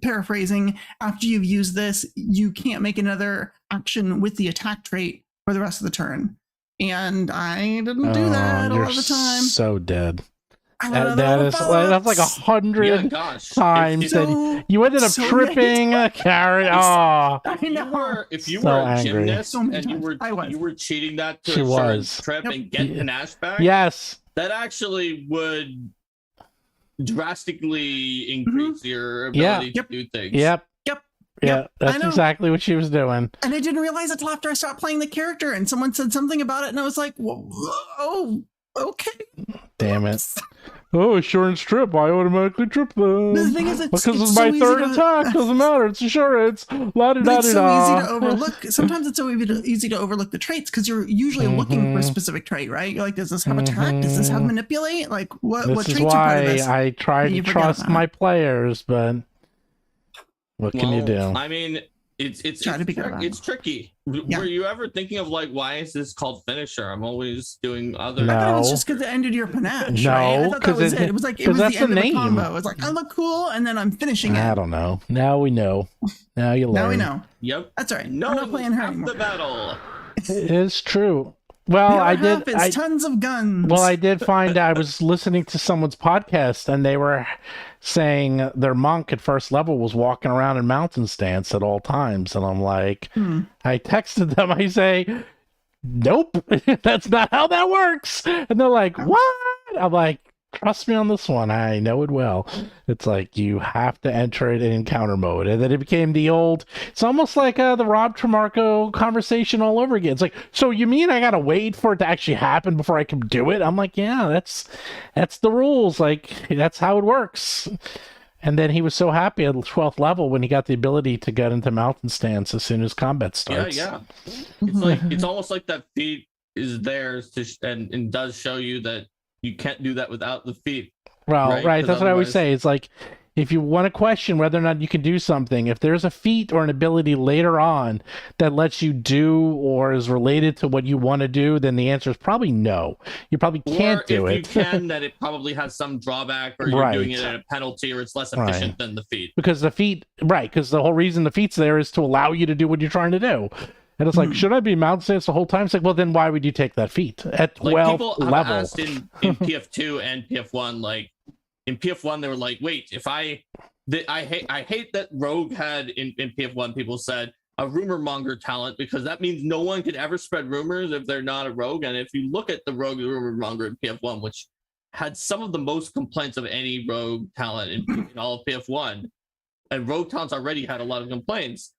paraphrasing, after you've used this, you can't make another action with the attack trait for the rest of the turn. And I didn't do that all the time. So dead. That's like 100 Yeah, gosh. times that you ended up tripping a carrot. Oh, If you So were a angry. gymnast So many and times. you were cheating that to She a was. certain trip Yep. and get panache back, yes. that actually would drastically increase your Yeah. ability to do things. Yep. Yep. Yeah, Yep. I that's know. exactly what she was doing. And I didn't realize it until after I stopped playing the character and someone said something about it and I was like, whoa, oh, okay. Damn it. Oh, insurance trip. I automatically trip them. The thing is, because it's my so third easy to- attack. Doesn't matter. It's insurance. La da But da it's da so easy da. to overlook. Sometimes it's so easy to overlook the traits because you're usually looking for a specific trait, right? You're like, does this have attack? Does this have manipulate? Like, what This is traits are part of why this? I try And to you forget trust about my it. players, but what can you do? I mean, it's Try to be good about it. it's tricky. Yeah. Were you ever thinking of like, why is this called finisher? I'm always doing other. No. I thought it was just because it ended your panache, No, right? I thought that 'cause was it- it. It was like, it 'cause was that's the end the of the name. combo. It was like, I look cool, and then I'm finishing I it. don't know. Now we know. Now you learn. Now we know. Yep. That's all right. No, I'm not playing her half anymore. the battle. It is true. Well, The other I half did. is tons of guns. Well, I did find I was listening to someone's podcast and they were saying their monk at first level was walking around in mountain stance at all times. And I'm like, I texted them, I say, nope, that's not how that works. And they're like, what? I'm like, trust me on this one. I know it well. It's like you have to enter it in encounter mode. And then it became it's almost like the Rob Tremarco conversation all over again. It's like, so you mean I got to wait for it to actually happen before I can do it? I'm like, yeah, that's the rules. Like, that's how it works. And then he was so happy at the 12th level when he got the ability to get into mountain stance as soon as combat starts. Yeah. It's like, it's almost like that feat is there and does show you that you can't do that without the feat. Well, Right, right. 'cause That's what I always otherwise- say. It's like, if you want to question whether or not you can do something, if there's a feat or an ability later on that lets you do or is related to what you want to do, then the answer is probably no. You probably can't do or it. if you can, that it probably has some drawback, or you're Right. doing it at a penalty, or it's less efficient than the feat. Because the feat, right, because the whole reason the feat's there is to allow you to do what you're trying to do. And it's like, should I be mountain stance the whole time? It's like, well, then why would you take that feat at 12 Like people have level? asked in PF2 and PF1, like in PF1 they were like, wait, if I hate that Rogue had in PF1, people said a rumor monger talent, because that means no one could ever spread rumors if they're not a rogue. And if you look at the rogue rumor monger in PF1, which had some of the most complaints of any rogue talent in all of PF1, and rogue talents already had a lot of complaints,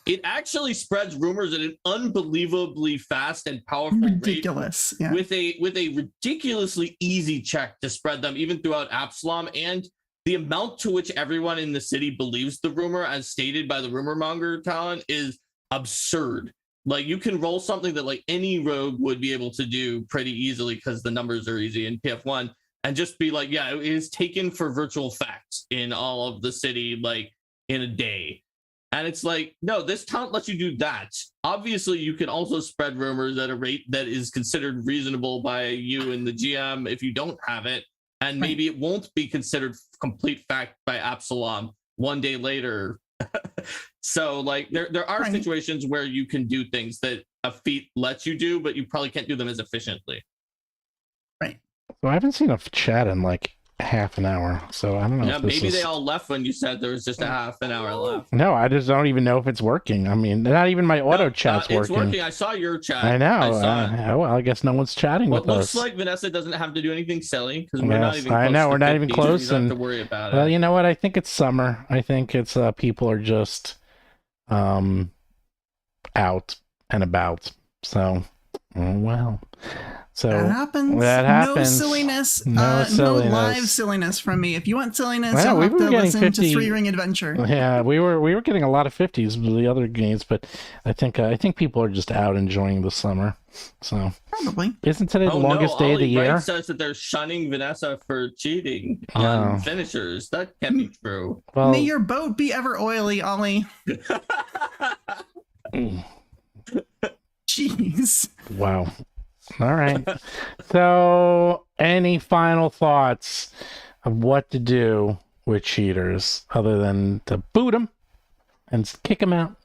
it actually spreads rumors at an unbelievably fast and powerful rate, ridiculous. Yeah. with a ridiculously easy check to spread them even throughout Absalom. And the amount to which everyone in the city believes the rumor, as stated by the rumor monger talent, is absurd. Like, you can roll something that like any rogue would be able to do pretty easily because the numbers are easy in PF1, and just be like, yeah, it is taken for virtual facts in all of the city, like in a day. And it's like, no, this talent lets you do that. Obviously, you can also spread rumors at a rate that is considered reasonable by you and the GM if you don't have it. And maybe it won't be considered complete fact by Absalom one day later. So, like, there are situations where you can do things that a feat lets you do, but you probably can't do them as efficiently. Right. So I haven't seen a chat in like half an hour, so I don't know. Yeah, if this maybe is... they all left when you said there was just a half an hour left. No, I just don't even know if it's working. I mean, not even my auto chat's It's working. working. I saw your chat. I know. I saw it. Well, I guess no one's chatting Well, with it looks us. like Vanessa doesn't have to do anything silly because we're not Yes, even. I Close know, to we're not even 50, so close, you don't and- have to worry about Well, it. you know what? I think it's summer. I think it's people are just out and about. So, oh, well. So That happens. that happens. No silliness. No silliness. No live silliness from me. If you want silliness, Well, you'll we have were to getting listen 50 to Three Ring Adventure. yeah, we were getting a lot of 50s with the other games, but I think people are just out enjoying the summer. So Probably. isn't today the longest day of the Ollie Wright year? says that they're shunning Vanessa for cheating No. on finishers. That can't be true. Well, May your boat be ever oily, Ollie. Jeez. wow. All right. So, any final thoughts of what to do with cheaters other than to boot them and kick them out?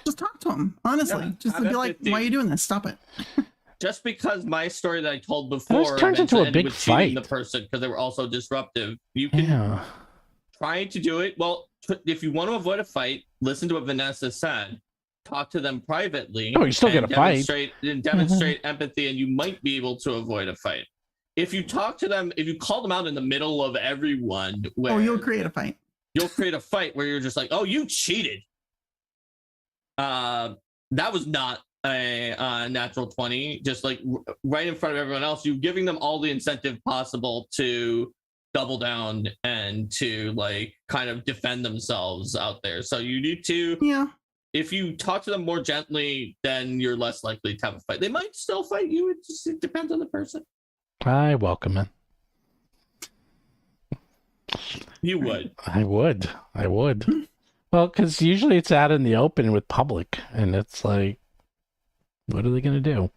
Just talk to him, honestly. Yeah, just have be that like, 50. why are you doing this? Stop it. just because my story that I told This before turns into a eventually ended big with cheating fight. the person because they were also disruptive. You can Yeah. try to do it. Well, if you want to avoid a fight, listen to what Vanessa said. Talk to them privately. Oh, you still get a fight. Demonstrate empathy, and you might be able to avoid a fight. If you talk to them, if you call them out in the middle of everyone, where you'll create a fight. You'll create a fight where you're just like, "Oh, you cheated." That was not a natural 20. Just like right in front of everyone else, you're giving them all the incentive possible to double down and to like kind of defend themselves out there. So you need to, if you talk to them more gently, then you're less likely to have a fight. They might still fight you. It depends on the person. I welcome it. You would. I would. Well, because usually it's out in the open with public, and it's like, what are they going to do?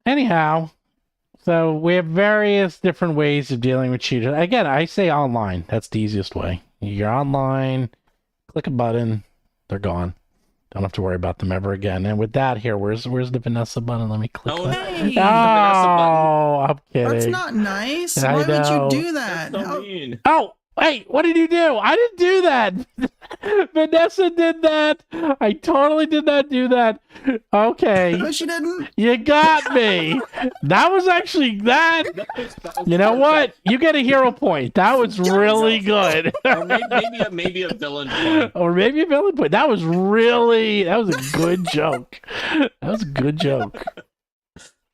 Anyhow, so we have various different ways of dealing with cheaters. Again, I say online. That's the easiest way. You're online, click a button, they're gone. Don't have to worry about them ever again. And with that here, where's the Vanessa button? Let me click that. Hey, Oh, I'm kidding. that's not nice. I Why would know. you do that? That's so mean. Oh, wait, what did you do? I didn't do that. Vanessa did that. I totally did not do that. Okay. No, she didn't. You got me. That was actually that. You know what? You get a hero point. That was really good. Or maybe a villain point. Or maybe a villain point. That was a good joke. That was a good joke.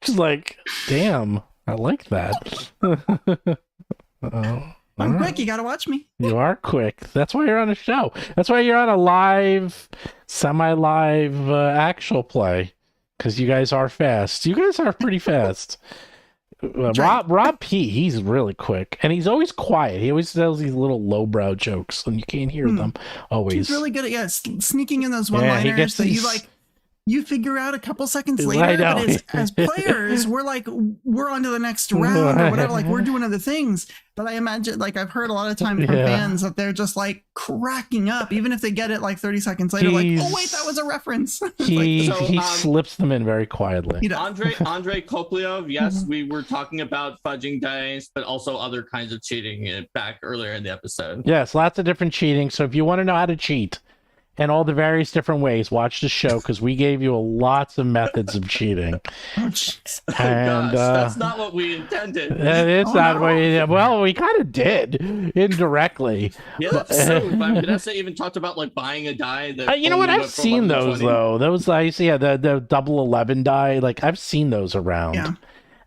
Just like, damn, I like that. Uh-oh. I'm quick. You gotta watch me. You are quick. That's why you're on a show. That's why you're on a live, semi-live actual play. Because you guys are fast. You guys are pretty fast. Rob P, he's really quick. And he's always quiet. He always tells these little lowbrow jokes. And you can't hear them always. He's really good at sneaking in those one-liners that you figure out a couple seconds later. But as players, we're on to the next round or whatever. Like, we're doing other things. But I imagine, like, I've heard a lot of times from fans that they're just like cracking up, even if they get it like 30 seconds later. Like, oh wait, that was a reference. He slips them in very quietly. Andrei Koplev, yes, we were talking about fudging dice, but also other kinds of cheating back earlier in the episode. Yes, lots of different cheating. So if you want to know how to cheat, and all the various different ways, watch the show, because we gave you lots of methods of cheating. Gosh, that's not what we intended. It's not what well, we kind of did, indirectly. Yeah, that's true. Vanessa even talked about like buying a die. That you know what? I've seen those, though. Those dice, the double 11 die, like, I've seen those around. Yeah,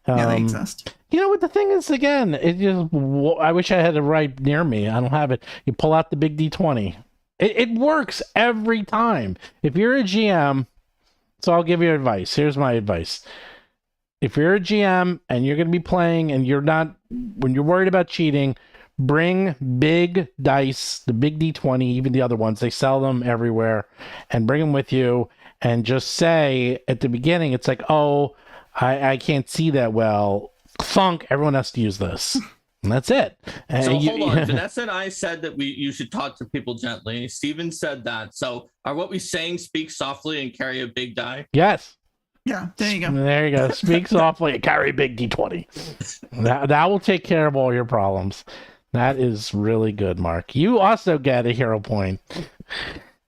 they exist. You know what the thing is, again, I wish I had it right near me. I don't have it. You pull out the big D20. It works every time. If you're a GM, so I'll give you advice. Here's my advice. If you're a GM and you're going to be playing and when you're worried about cheating, bring big dice, the big D20, even the other ones. They sell them everywhere, and bring them with you, and just say at the beginning, it's like, oh, I can't see that well. Thunk, everyone has to use this. And that's it. So hold on. Vanessa and I said that you should talk to people gently. Steven said that. So are what we saying speak softly and carry a big die? Yes. Yeah, there you go. There you go. Speak softly and carry a big D20. That will take care of all your problems. That is really good, Mark. You also get a hero point.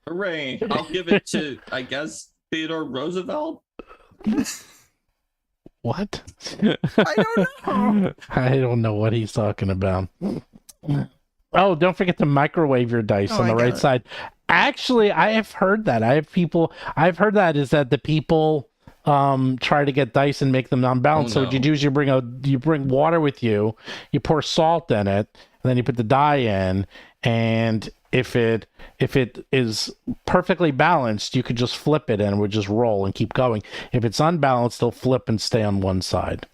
Hooray. I'll give it to, I guess, Theodore Roosevelt. What? I don't know. I don't know what he's talking about. Oh, don't forget to microwave your dice on the right side. Actually, I have heard that. I've heard that is that the people try to get dice and make them unbalanced. So what you do is you bring water with you, you pour salt in it, and then you put the die in, and if it is perfectly balanced, you could just flip it and it would just roll and keep going. If it's unbalanced, it'll flip and stay on one side.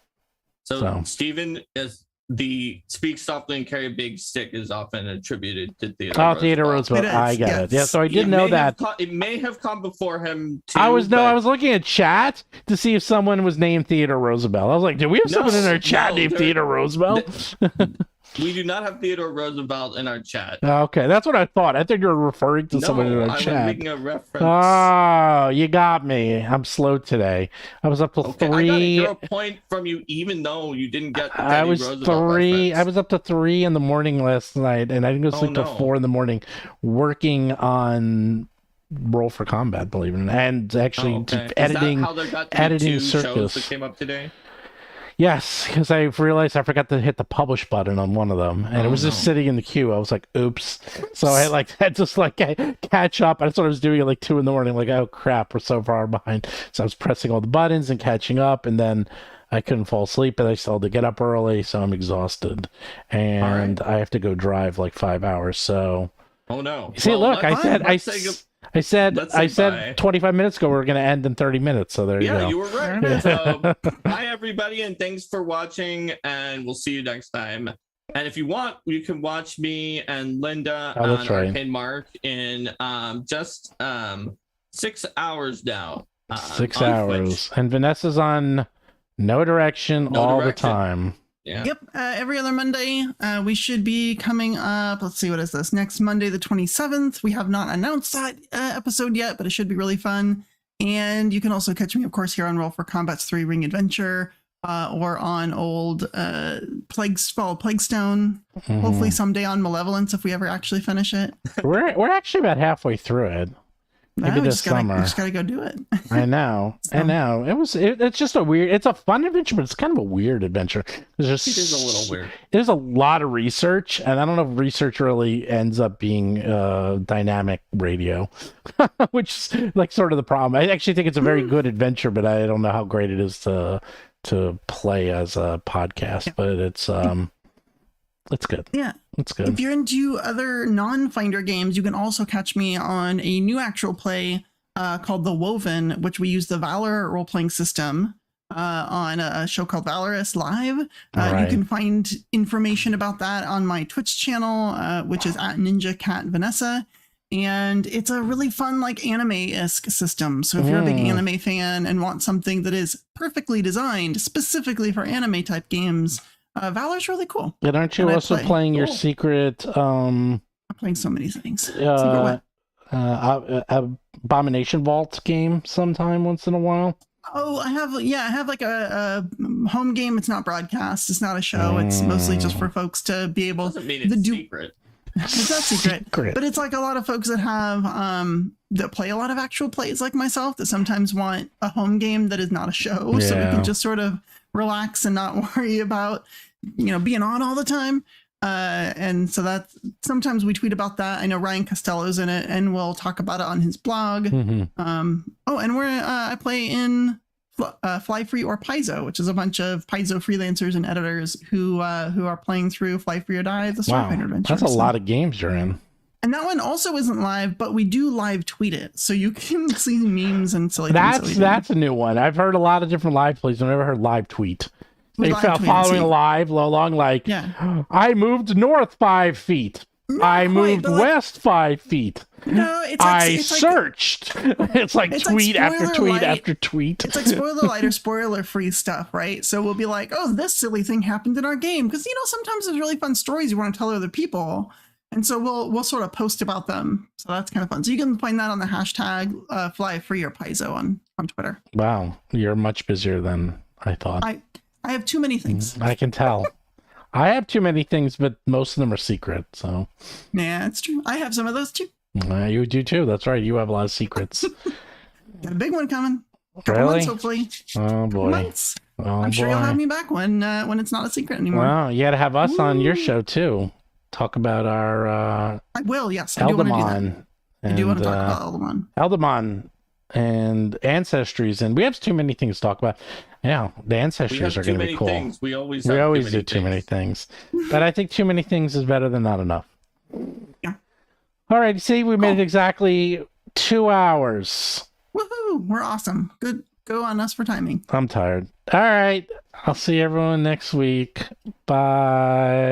So. Stephen is the speak softly and carry a big stick is often attributed to Theodore Roosevelt. I get it. Yeah, so I did know that. It may have come before him too. I was looking at chat to see if someone was named Theodore Roosevelt. I was like, did we have someone in our chat named Theodore Roosevelt? We do not have Theodore Roosevelt in our chat. Okay, that's what I thought. I think you were referring to someone in No, our I chat. was making a reference. Oh, you got me. I'm slow today. I was up to Okay, I got a 3. 0 point from you, even though you didn't get the I Teddy was Roosevelt 3. reference. I was up to 3 in the morning last night, and I didn't go to Oh, sleep till no. 4 in the morning, working on Roll for Combat, believe it or not, and actually Oh, okay. editing. Is that how there got to be editing 2 shows Circus. that came up today? Yes, because I realized I forgot to hit the publish button on one of them, and it Oh, was just no. sitting in the queue. I was like, "Oops!" So I had to catch up. That's what I was doing at like 2 in the morning. Like, oh crap, we're so far behind. So I was pressing all the buttons and catching up, and then I couldn't fall asleep, but I still had to get up early, so I'm exhausted, and I have to go drive like 5 hours. So Oh no! see, Well, look, let's I let's say said bye. 25 minutes ago we were going to end in 30 minutes. So there you Yeah, go. you were right. So, bye everybody, and thanks for watching. And we'll see you next time. And if you want, you can watch me and Linda Oh, that's on right. Arcade Mark in just 6 hours now. 6 on hours, Twitch. and Vanessa's on No Direction No all Direction. the time. Yeah. Yep. Every other Monday, we should be coming up. Let's see, what is this? Next Monday, the 27th. We have not announced that episode yet, but it should be really fun. And you can also catch me, of course, here on Roll for Combat's 3 Ring Adventure, or on old Plaguestone. Mhm. Hopefully someday on Malevolence if we ever actually finish it. We're actually about halfway through it. Maybe we this just gotta, summer. We just gotta go do it. I know. So- I know. It's just it's a fun adventure, but it's kind of a weird adventure. There's It is a little just weird. there's a lot of research, and I don't know if research really ends up being dynamic radio, which is like sort of the problem. I actually think it's a very good adventure, but I don't know how great it is to play as a podcast. But it's good. Yeah. It's good. If you're into other non-Finder games, you can also catch me on a new actual play called The Woven, which we use the Valor role-playing system on a show called Valorous Live. Right. You can find information about that on my Twitch channel, which is at Ninja Cat Vanessa. And it's a really fun, like, anime-esque system. So if you're a big anime fan and want something that is perfectly designed specifically for anime-type games, Valor's really cool. And aren't you And I also play. playing your Cool. secret I'm playing so many things. Secret what? Abomination Vault game sometime once in a while? Oh, I have like a home game. It's not broadcast. It's not a show. It's mostly just for folks to be able Doesn't mean it's to do. secret. It's not secret, but it's like a lot of folks that have that play a lot of actual plays like myself that sometimes want a home game that is not a show, so we Yeah. can just sort of relax and not worry about being on all the time. And so that's sometimes we tweet about that. I know Ryan Costello's in it, and we'll talk about it on his blog. Mhm. Oh, and I play in Fly Free or Paizo, which is a bunch of Paizo freelancers and editors who are playing through Fly Free or Die, the Wow, Starfinder adventure. that's a So- lot of games you're in. And that one also isn't live, but we do live tweet it, so you can see memes and silly things. that we do. That's a new one. I've heard a lot of different live plays. I've never heard live tweet. We They live felt tweet, following see. live along like, Yeah. I moved north 5 feet. Not I quite, moved but like- west 5 feet. No, it's like, I it's like searched. It's like it's like tweet after spoiler tweet light. after tweet. it's like spoiler light or spoiler free stuff, right? So we'll be like, oh, this silly thing happened in our game, because sometimes there's really fun stories you want to tell other people, and so we'll sort of post about them. So that's kind of fun. So you can find that on the hashtag Fly Free or Paizo on Twitter. Wow, you're much busier than I thought. I have too many things. I can tell. I have too many things, but most of them are secret. So Yeah, it's true. I have some of those too. you do too. That's right. You have a lot of secrets. Got a big one coming. Couple Really? months, hopefully. Oh boy. Months. Oh I'm sure you'll have boy. me back when it's not a secret anymore. Wow, you got to have us on your Woo. show too. Talk about our I will. Yes, I do want to do that. Eldamon. I do want to talk and, about Eldamon. Eldamon and ancestries, and we have too many things to talk about. Yeah, the We have ancestries are too going to many be cool. things. We always We have always do too many things, but I think too many things is better than not enough. Yeah. All right, see, we made Cool. it exactly 2 hours. Woohoo! We're awesome. Good. Go on us for timing. I'm tired. All right, I'll see everyone next week. Bye.